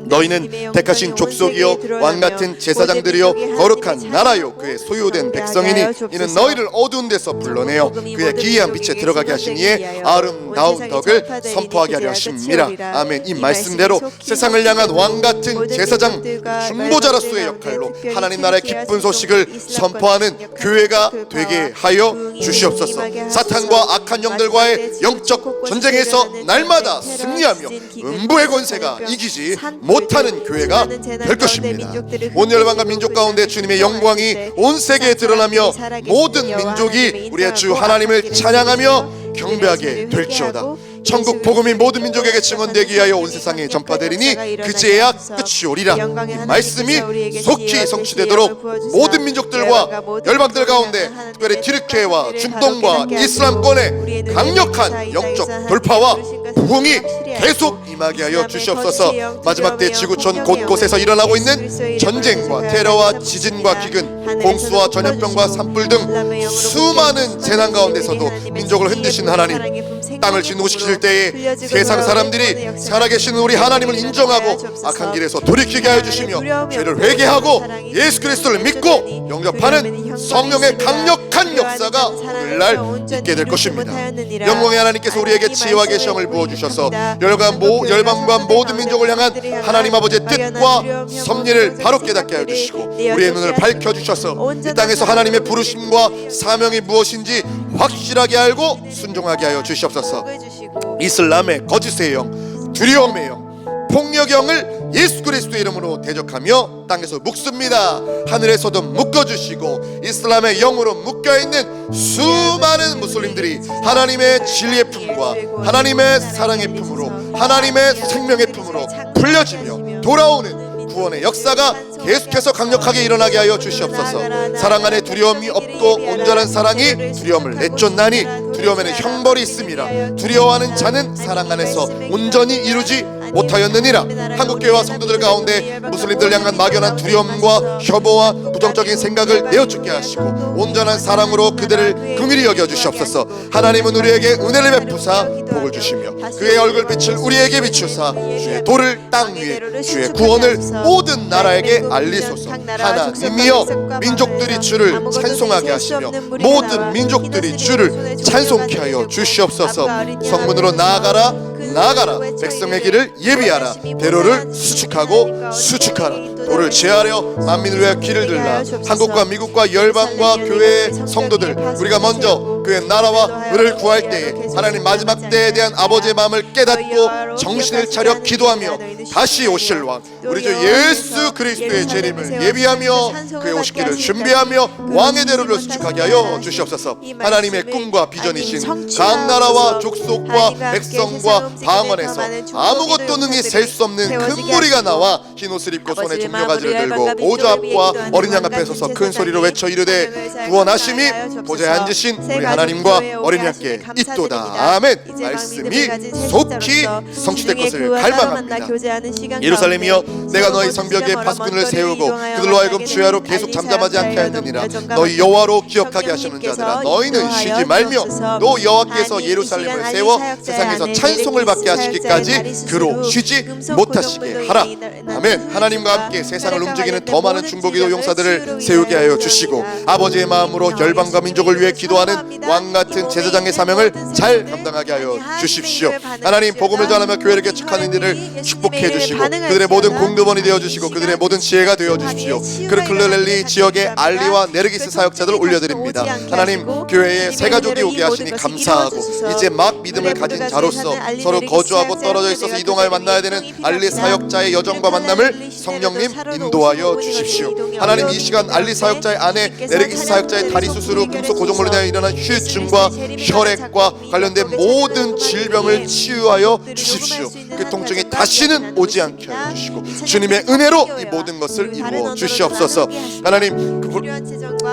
너희는 택하신 족속이요 왕 같은 제사장들이요 거룩한 나라요 그의 소유된 백성이니 이는 너희를 어두운 데서 불러내어 그의 기이한 빛에 들어가게 하신 이의 아름다운 덕을 선포하게 하려 하심이라. 아멘. 이 말씀대로 세상을 향한 왕 같은 제사장 중보자로서의 역할로 하나님 나라의 기쁜 소식을 선포하는 교회가 되게 하여 주시옵소서. 사탄과 악한 영들과의 영적 전쟁에서 날마다 승리하며 음부의 권세가 이기지 못하는 교회가 될 것입니다. 온 열방과 민족 가운데 주님의 영광이 온 세계에 드러나며 모든 민족이 우리의 주 하나님을 찬양하며 경배하게 될지어다. 천국 복음이 모든 민족에게 증언되기 위하여 온 세상에 전파되리니 그제야 끝이 오리라. 이 말씀이 속히 성취되도록 모든 민족들과 열방들 가운데 특별히 튀르키예와 중동과 이슬람권의 강력한 영적 돌파와 부흥이 계속 임하게 하여 주시옵소서. 마지막 때 지구촌 곳곳에서 일어나고 있는 전쟁과 테러와 지진과 기근, 공수와 전염병과 산불 등 수많은 재난 가운데서도 민족을 흔드신 하나님, 땅을 진노시킬 때에 세상 사람들이 살아계신 우리 하나님을 인정하고 악한 길에서 돌이키게 하여 주시며 죄를 회개하고 예수 그리스도를 믿고 영접하는 성령의 강력한 역사가 오늘날 있게 될 것입니다. 영광의 하나님께서 우리에게 지혜와 계시함을 부어주셔서 열방과 모든 민족을 향한 하나님 아버지의 뜻과 섭리를 바로 깨닫게 하여 주시고 우리의 눈을 밝혀주셔서 이 땅에서 하나님의 부르심과 사명이 무엇인지 확실하게 알고 순종하게 하여 주시옵소서. 이슬람의 거짓의 영, 두려움의 영, 폭력의 영을 예수 그리스도의 이름으로 대적하며 땅에서 묶습니다. 하늘에서도 묶어주시고 이슬람의 영으로 묶여있는 수많은 무슬림들이 하나님의 진리의 품과 하나님의 사랑의 품으로 하나님의 생명의 품으로 풀려지며 돌아오는 구원의 역사가 계속해서 강력하게 일어나게 하여 주시옵소서. 사랑 안에 두려움이 없고 온전한 사랑이 두려움을 내쫓나니 두려움에는 형벌이 있음이라. 두려워하는 자는 사랑 안에서 온전히 이루지 못하였느니라. 한국교회와 성도들 가운데 무슬림들 향한 막연한 두려움과 혐오와 부정적인 생각을 내어죽게 하시고 온전한 사랑으로 그들을 긍휼히 여겨 주시옵소서. 하나님은 우리에게 은혜를 베푸사 복을 주시며 그의 얼굴빛을 우리에게 비추사 주의 도를 땅 위에 주의 구원을 모든 나라에게 알리소서. 하나님이여 민족들이 주를 찬송하게 하시며 모든 민족들이 주를 찬송케 하여 주시옵소서. 성문으로 나아가라 나아가라. 백성의 길을 예비하라. 대로를 수축하고 수축하라. 도를 제하려 만민을 위하여 길을 들라. 한국과 미국과 열방과 교회의 성도들 우리가 먼저 그의 나라와 의를 구할 때에 하나님 마지막 때에 대한 아버지의 마음을 깨닫고 정신을 차려 기도하며 다시 오실 왕 우리 주 예수 그리스도의 재림을 예비하며 그의 오시기를 준비하며 왕의 대로를 수축하게 하여 주시옵소서. 하나님의 꿈과 비전이신 각 나라와 족속과 백성과 방언에서 아무것도 능히 셀 수 없는 큰 무리가 나와 흰옷을 입고 손에 종려가지를 들고 보좌 앞과 어린 양 앞에 서서 큰 소리로 외쳐 이르되 구원하심이 보좌에 앉으신 우리 하나님과 어린 양께 있도다. 아멘. 말씀이 속히 성취될 것을 갈망합니다. 예루살렘이여 내가 너희 성벽에 파수꾼을 세우고 그들로 하여금 주야로 계속 잠잠하지 않게 하였느니라. 너희 여호와로 기억하게 하시는 자들아 너희는 쉬지 말며 또 여호와께서 예루살렘을 세워 세상에서 찬송을 받게 하시기까지 그로 쉬지 못하시게 하라. 아멘. 하나님과 함께 세상을 움직이는 더 많은 중보기도 용사들을 세우게 하여 주시고 아버지의 마음으로 열방과 민족을 위해 기도하는 왕같은 제사장의 사명을 잘 감당하게 하여 주십시오. 하나님 복음을 전하며 교회를 개척하는 이들을 축복해 주시고 그들의 모든 공급원이 되어 주시고 그들의 모든 지혜가 되어 주십시오. 크르클레렐리 지역의 알리와 네르기스 사역자들을 올려드립니다. 하나님 교회에 새 가족이 오게 하시니 감사하고 이제 막 믿음을 가진 자로서 서로 거주하고 떨어져 있어서 이동하여 만나야 되는 알리 사역자의 여정과 만남을 성령님 인도하여 주십시오. 하나님 이 시간 알리 사역자의 아내 네르기스 사역자의 다리 수술 후 금속 고정물로 인하여 일어난 휴증과 혈액과 관련된 모든 질병을 치유하여 주십시오. 그 통증이 다시는 오지 않게 하여 주시고 주님의 은혜로 이 모든 것을 이루어 주시옵소서. 하나님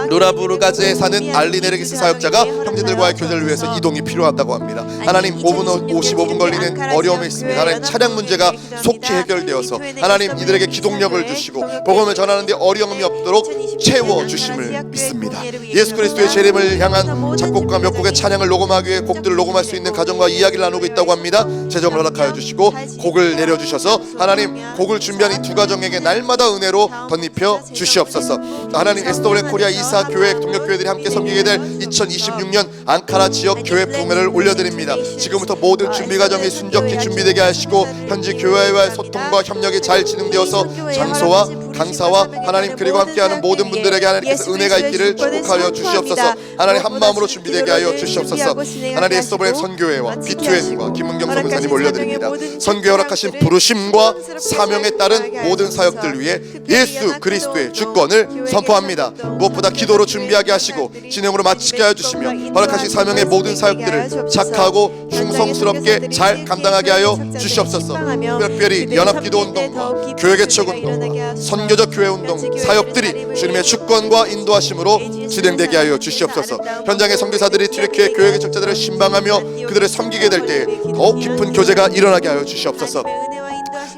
누라부르가즈에 사는 알리네르기스 사역자가 형제들과의 교제를 위해서 이동이 필요하다고 합니다. 하나님 55분 걸리는 어려움이 있습니다. 하나님 차량 문제가 속히 해결되어서 하나님 이들에게 기동력을 주시고 복음을 전하는 데 어려움이 없도록 채워주심을 믿습니다. 예수 그리스도의 재림을 향한 작곡가 몇 곡의 찬양을 녹음하기 위해 곡들을 녹음할 수 있는 가정과 이야기를 나누고 있다고 합니다. 재정을 허락하여 주시고 곡을 내려주셔서 하나님 곡을 준비한 이 두 가정에게 날마다 은혜로 덧입혀 주시옵소서. 하나님 SWM 코리아 이사 교회 동력교회들이 함께 섬기게 될 2026년 앙카라 지역 교회 부흥회를 올려드립니다. 지금부터 모든 준비 과정이 순적히 준비되게 하시고 현지 교회와의 소통과 협력이 잘 진행되어서 장소와 강사와 하나님 그리고 함께하는 모든 분들에게 하나님께서 은혜가 있기를 축복하여 주시옵소서. 하나님 한 마음으로 준비되게 하여 주시옵소서. 하나님 SWM 선교회와 B2N과 김은경 선교사님 올려드립니다. 선교회 허락하신 부르심과 사명에 따른 모든 사역들 위해 예수 그리스도의 주권을 선포합니다. 무엇보다 기도로 준비하게 하시고 진행으로 마치게 하여 주시며 허락하신 사명의 모든 사역들을 착하고 충성스럽게 잘 감당하게 하여 주시옵소서. 특별히 연합기도운동과 교회개척운동과 선교적 교회운동 사역들이 주님의 주권과 인도하심으로 진행되게 하여 주시옵소서. 현장의 선교사들이 튀르키예 교회개척자들을 신방하며 그들을 섬기게 될 때에 더욱 깊은 교제가 일어나게 하여 주시옵소서.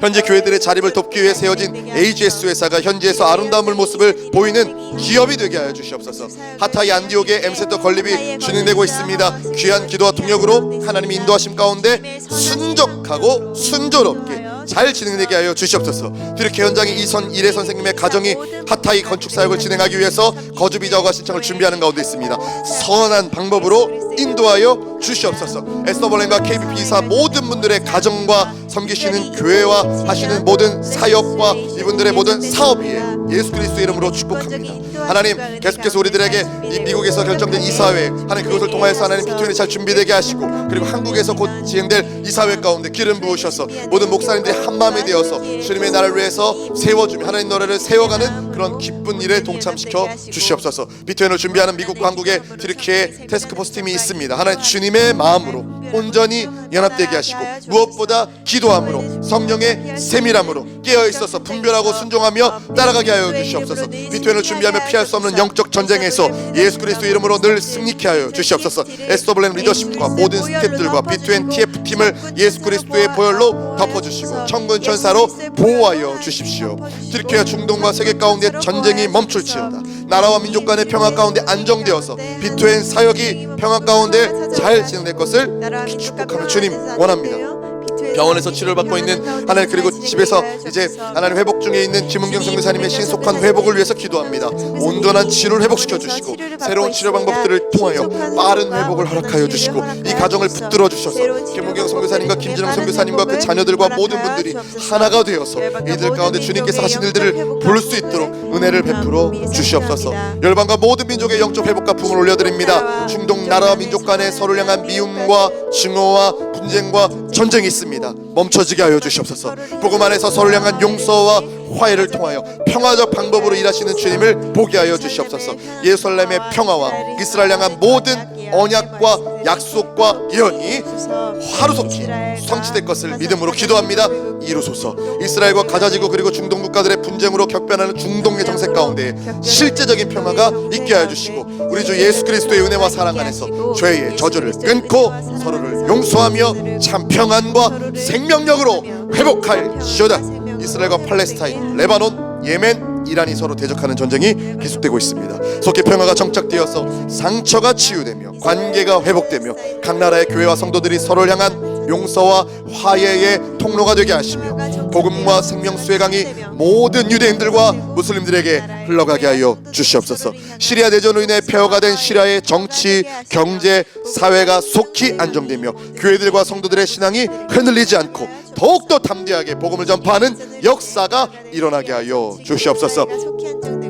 현재 교회들의 자립을 돕기 위해 세워진 AGS 회사가 현지에서 아름다운 모습을 보이는 기업이 되게 하여 주시옵소서. 하타이 안디옥의 M센터 건립이 진행되고 있습니다. 귀한 기도와 동력으로 하나님의 인도하심 가운데 순적하고 순조롭게 잘 진행되게 하여 주시옵소서. 튀르키예 현장의 이래 선생님의 가정이 하타이 건축 사역을 진행하기 위해서 거주 비자와 신청을 준비하는 가운데 있습니다. 선한 방법으로 인도하여 주시옵소서. SWM과 KBP 이사 모든 분들의 가정과 섬기시는 교회와 하시는 모든 사역과 이분들의 모든 사업 위에 예수 그리스도 이름으로 축복합니다. 하나님 계속해서 우리들에게 이 미국에서 결정된 이사회 하나님 그것을 통하여서 하나님 B2N이 잘 준비되게 하시고 그리고 한국에서 곧 진행될 이사회 가운데 기름 부으셔서 모든 목사님들이 한마음이 되어서 주님의 나라를 위해서 세워주며 하나님 노래를 세워가는 그런 기쁜 일에 동참시켜 주시옵소서. B2N을 준비하는 미국과 한국의 튀르키예 태스크포스 팀이 있습니다. 하나님 주님의 마음으로 온전히 연합되게 하시고 무엇보다 기도함으로 성령의 세밀함으로 깨어있어서 분별하고 순종하며 따라가게 하여 주시옵소서. B2N을 준비하며 피할 수 없는 영적 전쟁에서 예수 그리스도 이름으로 늘 승리케 하여 주시옵소서. SWM 리더십과 모든 스태프들과 B2N TF팀을 예수 그리스도의 보혈로 덮어주시고 천군 천사로 보호하여 주십시오. 튀르키예 중동과 세계 가운데 전쟁이 멈출지어다. 나라와 민족 간의 평화 가운데 안정되어서 B2N 사역이 평화 가운데 잘 진행될 것을 축복하며 주님 원합니다. 병원에서 치료를 받고 있는 하나님 그리고 집에서 이제 하나님 회복 중에 있는 김은경 선교사님의 신속한 회복을 위해서 기도합니다. 온전한 치료를 회복시켜 주시고 새로운 치료 방법들을 통하여 빠른 회복을 허락하여 주시고 이 가정을 붙들어 주셔서 김은경 선교사님과 김진영 선교사님과 그 자녀들과 모든 분들이 하나가 되어서 이들 가운데 주님께서 하신 일들을 볼 수 있도록 은혜를 베풀어 주시옵소서. 열방과 모든 민족의 영적 회복과 부흥을 올려드립니다. 중동 나라와 민족 간의 서로를 향한 미움과 증오와 분쟁과 전쟁이 있습니다. 멈춰지게 하여 주시옵소서. 복음 안에서 서로를 향한 용서와 화해를 통하여 평화적 방법으로 일하시는 주님을 보게 하여 주시옵소서. 예루살렘의 평화와 이스라엘 향한 모든 언약과 약속과 예언이 하루속히 성취될 것을 믿음으로 기도합니다. 이루소서. 이스라엘과 가자지구 그리고 중동 국가들의 분쟁으로 격변하는 중동의 정세 가운데 실제적인 평화가 있게 하여 주시고 우리 주 예수 그리스도의 은혜와 사랑 안에서 죄의 저주를 끊고 서로를 용서하며 참 평안과 생명력으로 회복할지어다. 이스라엘과 팔레스타인, 레바논, 예멘, 이란이 서로 대적하는 전쟁이 계속되고 있습니다. 속히 평화가 정착되어서 상처가 치유되며 관계가 회복되며 각 나라의 교회와 성도들이 서로를 향한 용서와 화해의 통로가 되게 하시며 복음과 생명수의 강이 모든 유대인들과 무슬림들에게 흘러가게 하여 주시옵소서. 시리아 대전으로 인해 폐허가 된 시리아의 정치, 경제, 사회가 속히 안정되며 교회들과 성도들의 신앙이 흔들리지 않고 더욱더 담대하게 복음을 전파하는 역사가 일어나게 하여 주시옵소서.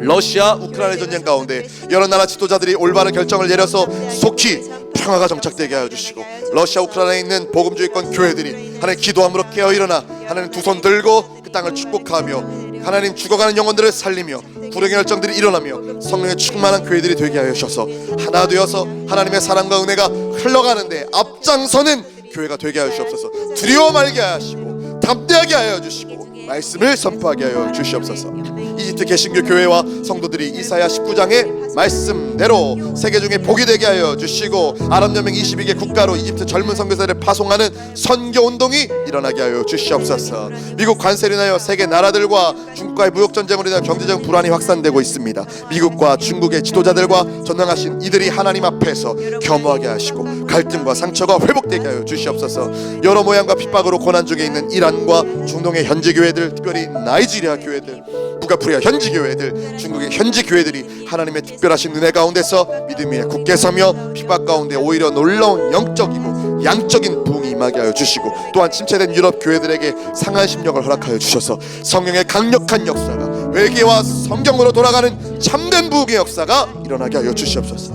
러시아 우크라이나 전쟁 가운데 여러 나라 지도자들이 올바른 결정을 내려서 속히 평화가 정착되게 하여 주시고 러시아 우크라이나에 있는 복음주의권 교회들이 하나님 기도함으로 깨어 일어나 하나님 두 손 들고 그 땅을 축복하며 하나님 죽어가는 영혼들을 살리며 불행의 결정들이 일어나며 성령의 충만한 교회들이 되게 하여 주셔서 하나 되어서 하나님의 사랑과 은혜가 흘러가는데 앞장서는 교회가 되게 하여 주시옵소서. 두려워 말게 하시고 담대하게 하여 주시고 말씀을 선포하게 하여 주시옵소서. 이집트 개신교 교회와 성도들이 이사야 19장의 말씀대로 세계 중에 복이 되게 하여 주시고 아랍 연맹 22개 국가로 이집트 젊은 선교사를 파송하는 선교 운동이 일어나게 하여 주시옵소서. 미국 관세로 인하여 세계 나라들과 중국과의 무역 전쟁으로 인하여 경제적 불안이 확산되고 있습니다. 미국과 중국의 지도자들과 전능하신 이들이 하나님 앞에서 겸허하게 하시고 갈등과 상처가 회복되게 하여 주시옵소서. 여러 모양과 핍박으로 고난 중에 있는 이란과 중동의 현지 교회들, 특별히 나이지리아 교회들, 북아프리카 현지 교회들, 중국의 현지 교회들이 하나님의 특별하신 은혜 가운데서 믿음 위에 굳게 서며 핍박 가운데 오히려 놀라운 영적이고 양적인 부흥이 임하게 하여 주시고, 또한 침체된 유럽 교회들에게 상한 심령을 허락하여 주셔서 성령의 강력한 역사가, 회개와 성경으로 돌아가는 참된 부흥의 역사가 일어나게 하여 주시옵소서.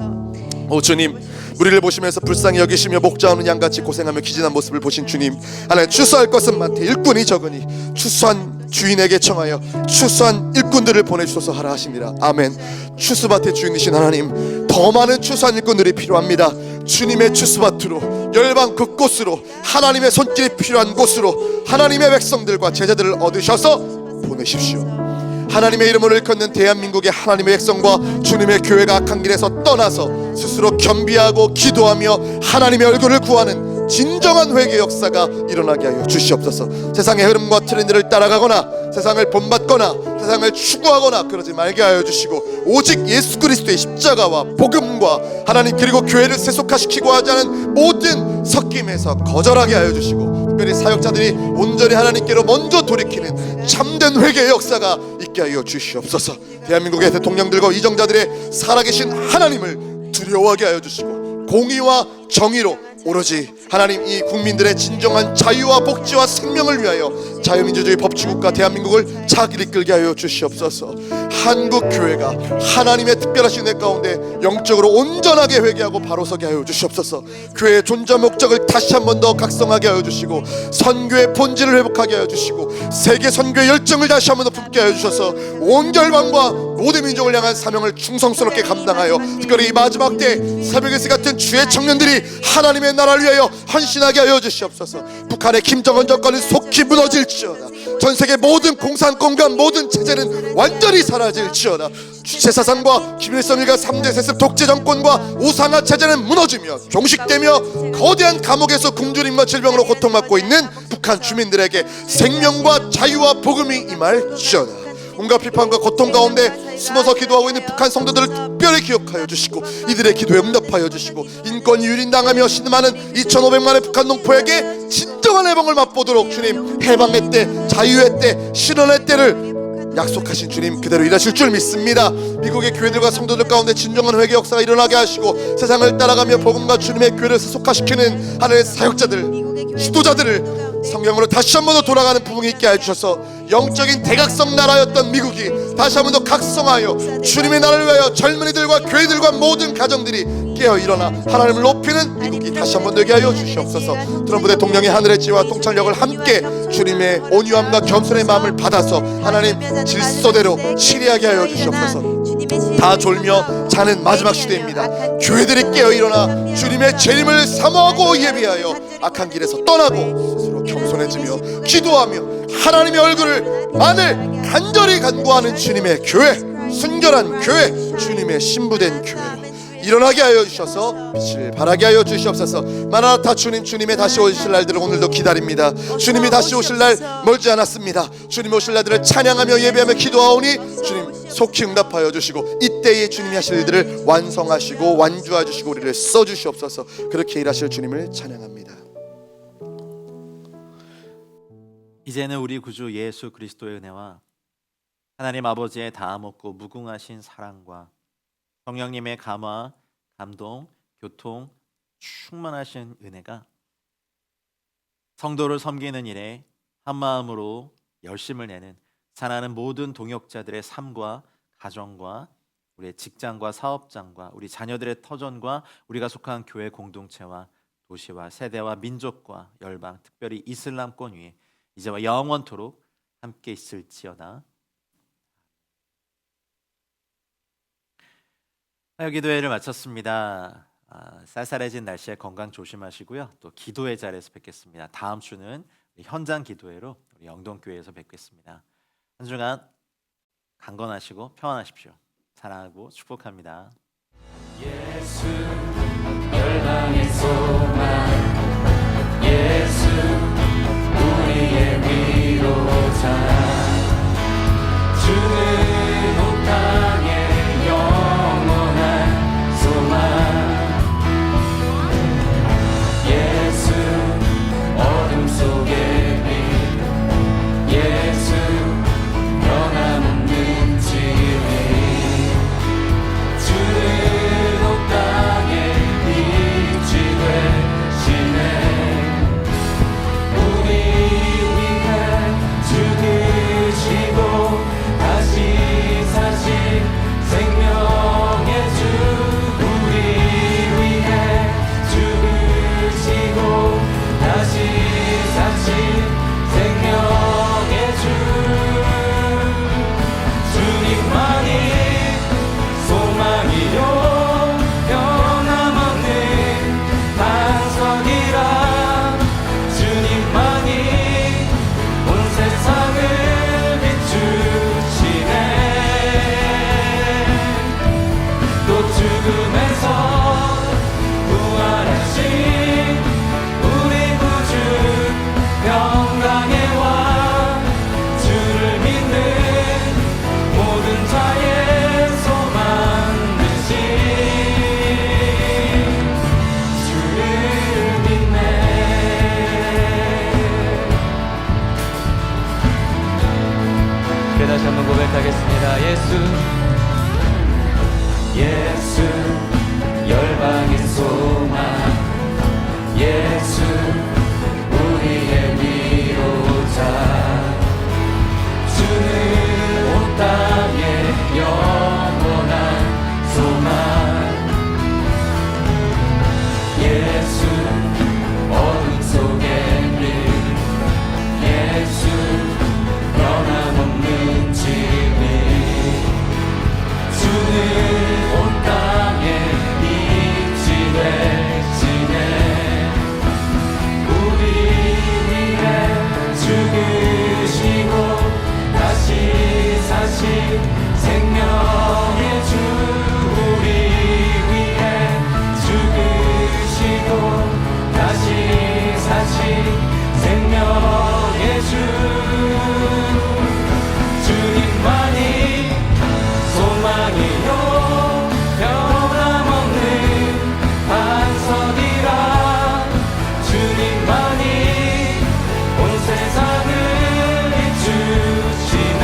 오 주님, 우리를 보시면서 불쌍히 여기시며 목자하는 양같이 고생하며 기진한 모습을 보신 주님, 하나님 추수할 것은 많되 일꾼이 적으니 추수한 주인에게 청하여 추수한 일꾼들을 보내주소서 하라 하시니라. 아멘. 추수밭의 주인이신 하나님, 더 많은 추수한 일꾼들이 필요합니다. 주님의 추수밭으로, 열방 곳곳으로, 하나님의 손길이 필요한 곳으로 하나님의 백성들과 제자들을 얻으셔서 보내십시오. 하나님의 이름을 일컫는 대한민국의 하나님의 백성과 주님의 교회가 악한 길에서 떠나서 스스로 겸비하고 기도하며 하나님의 얼굴을 구하는 진정한 회개 역사가 일어나게 하여 주시옵소서. 세상의 흐름과 트렌드를 따라가거나 세상을 본받거나 세상을 추구하거나 그러지 말게 하여 주시고, 오직 예수 그리스도의 십자가와 복음과 하나님 그리고 교회를 세속화시키고 하지 않은 모든 섞임에서 거절하게 하여 주시고, 특별히 사역자들이 온전히 하나님께로 먼저 돌이키는 참된 회개의 역사가 있게 하여 주시옵소서. 대한민국의 대통령들과 이정자들의 살아계신 하나님을 두려워하게 하여 주시고, 공의와 정의로 오로지 하나님 이 국민들의 진정한 자유와 복지와 생명을 위하여 자유민주주의 법치국가 대한민국을 차길 이끌게 하여 주시옵소서. 한국 교회가 하나님의 특별하신 은혜 가운데 영적으로 온전하게 회개하고 바로 서게 하여 주시옵소서. 교회의 존재 목적을 다시 한 번 더 각성하게 하여 주시고, 선교의 본질을 회복하게 하여 주시고, 세계 선교의 열정을 다시 한 번 더 품게 하여 주셔서 온 열방과 모든 민족을 향한 사명을 충성스럽게 감당하여, 특별히 이 마지막 때 새벽에서 같은 주의 청년들이 하나님의 나라를 위하여 헌신하게 하여 주시옵소서. 북한의 김정은 정권은 속히 무너질지어다. 전 세계 모든 공산권과 모든 체제는 완전히 사라질지어다. 주체사상과 김일성일가 3대 세습 독재 정권과 우상화 체제는 무너지며 종식되며 거대한 감옥에서 굶주림과 질병으로 고통받고 있는 북한 주민들에게 생명과 자유와 복음이 임할지어다. 온갖 비판과 고통 가운데 숨어서 기도하고 있는 북한 성도들을 특별히 기억하여 주시고, 이들의 기도에 응답하여 주시고, 인권이 유린당하며 신음하는 2,500만의 북한 농포에게 진정한 해방을 맛보도록 주님, 해방의 때, 자유의 때, 실현의 때를 약속하신 주님 그대로 일하실 줄 믿습니다. 미국의 교회들과 성도들 가운데 진정한 회개 역사가 일어나게 하시고, 세상을 따라가며 복음과 주님의 교회를 세속화시키는 하나님의 사역자들, 지도자들을 성경으로 다시 한 번 더 돌아가는 부흥이 있게 해주셔서 영적인 대각성 나라였던 미국이 다시 한 번 더 각성하여 주님의 나라를 위하여 젊은이들과 교회들과 모든 가정들이 깨어 일어나 하나님을 높이는 미국이 다시 한 번 되게 하여 주시옵소서. 트럼프 대통령의 하늘의 지혜와 통찰력을 함께 주님의 온유함과 겸손의 마음을 받아서 하나님 질서대로 치리하게 하여 주시옵소서. 다 졸며 자는 마지막 시대입니다. 교회들이 깨어 일어나 주님의 재림을 사모하고 예비하여 악한 길에서 떠나고 스스로 겸손해지며 기도하며 하나님의 얼굴을 만을 간절히 간구하는 주님의 교회, 순결한 교회, 주님의 신부된 교회로 일어나게 하여 주셔서 빛을 발하게 하여 주시옵소서. 마라나타 주님, 주님의 다시 오실 날들을 오늘도 기다립니다. 주님이 다시 오실 날 멀지 않았습니다. 주님 오실 날들을 찬양하며 예배하며 기도하오니 주님 속히 응답하여 주시고, 이때에 주님이 하실 일들을 완성하시고 완주하여 주시고 우리를 써주시옵소서. 그렇게 일하실 주님을 찬양합니다. 이제는 우리 구주 예수 그리스도의 은혜와 하나님 아버지의 다함없고 무궁하신 사랑과 성령님의 감화, 감동, 교통, 충만하신 은혜가 성도를 섬기는 일에 한마음으로 열심을 내는 사랑하는 모든 동역자들의 삶과 가정과 우리의 직장과 사업장과 우리 자녀들의 터전과 우리가 속한 교회 공동체와 도시와 세대와 민족과 열방, 특별히 이슬람권 위에 이제와 영원토록 함께 있을지어다. 기도회를 마쳤습니다. 쌀쌀해진 날씨에 건강 조심하시고요. 또 기도회 자리에서 뵙겠습니다. 다음 주는 현장 기도회로 우리 영동교회에서 뵙겠습니다. 한 주간 강건하시고 평안하십시오. 사랑하고 축복합니다. 예수 열방의 소망 예수 우리의 위로자 주는 온 땅의 영원한 소망 예수 어둠 속의 빛 예수 변함없는 진리 주는 온 땅에 빛이 되시네 우리 위해 죽으시고 다시 사신 생명의 주 우리 위해 죽으시고 다시 사신 생명의 주 주님만이 소망이요 변함없는 반석이라 주님만이 온 세상을 비추시네 또 죽음에서 부활하신 우리 구주 평강의 왕 주를 믿는 모든 자의 소망 되신 주를 믿네 다시 한번 고백하겠습니다. 예수 열방의 소망 예수 우리의 위로자 주는 온 땅의 영원한 소망 예수 어둠 속의 빛 예수 변함없는 진리 주는 온 땅에 빛이 되시네 우리 위해 죽으시고 다시 사신 생명의 주 우리 위해 죽으시고 다시 사신 생명의 주 주님만이 소망이요 변함없는 반석이라 주님만이 온 세상을 비추시네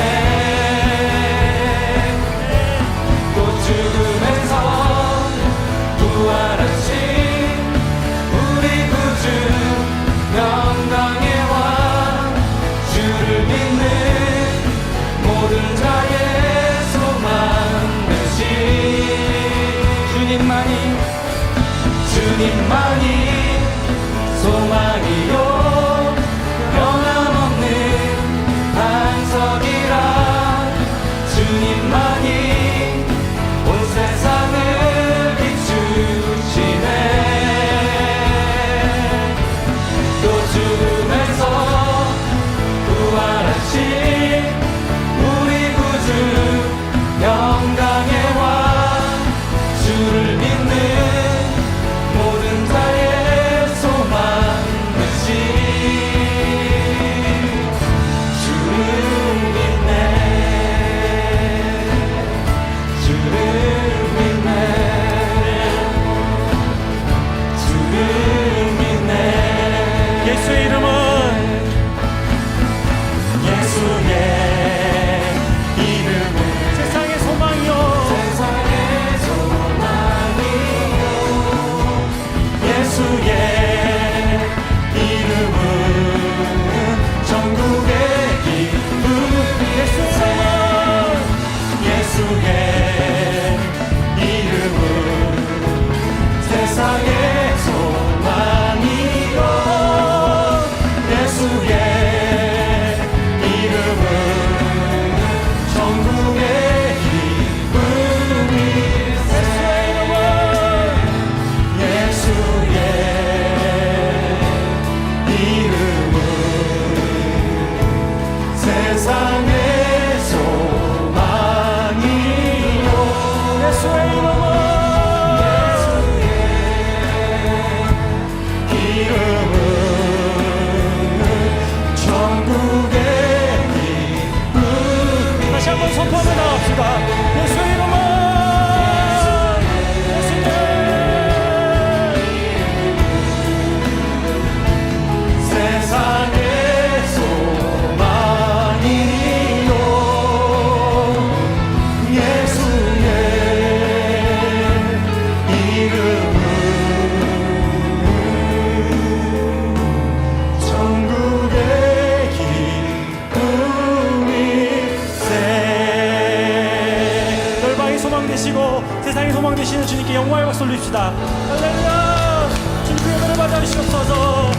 되시는 주님께 영광의 박수 올립시다. 할렐루야. 주님 그 은혜를 받아 주시옵소서.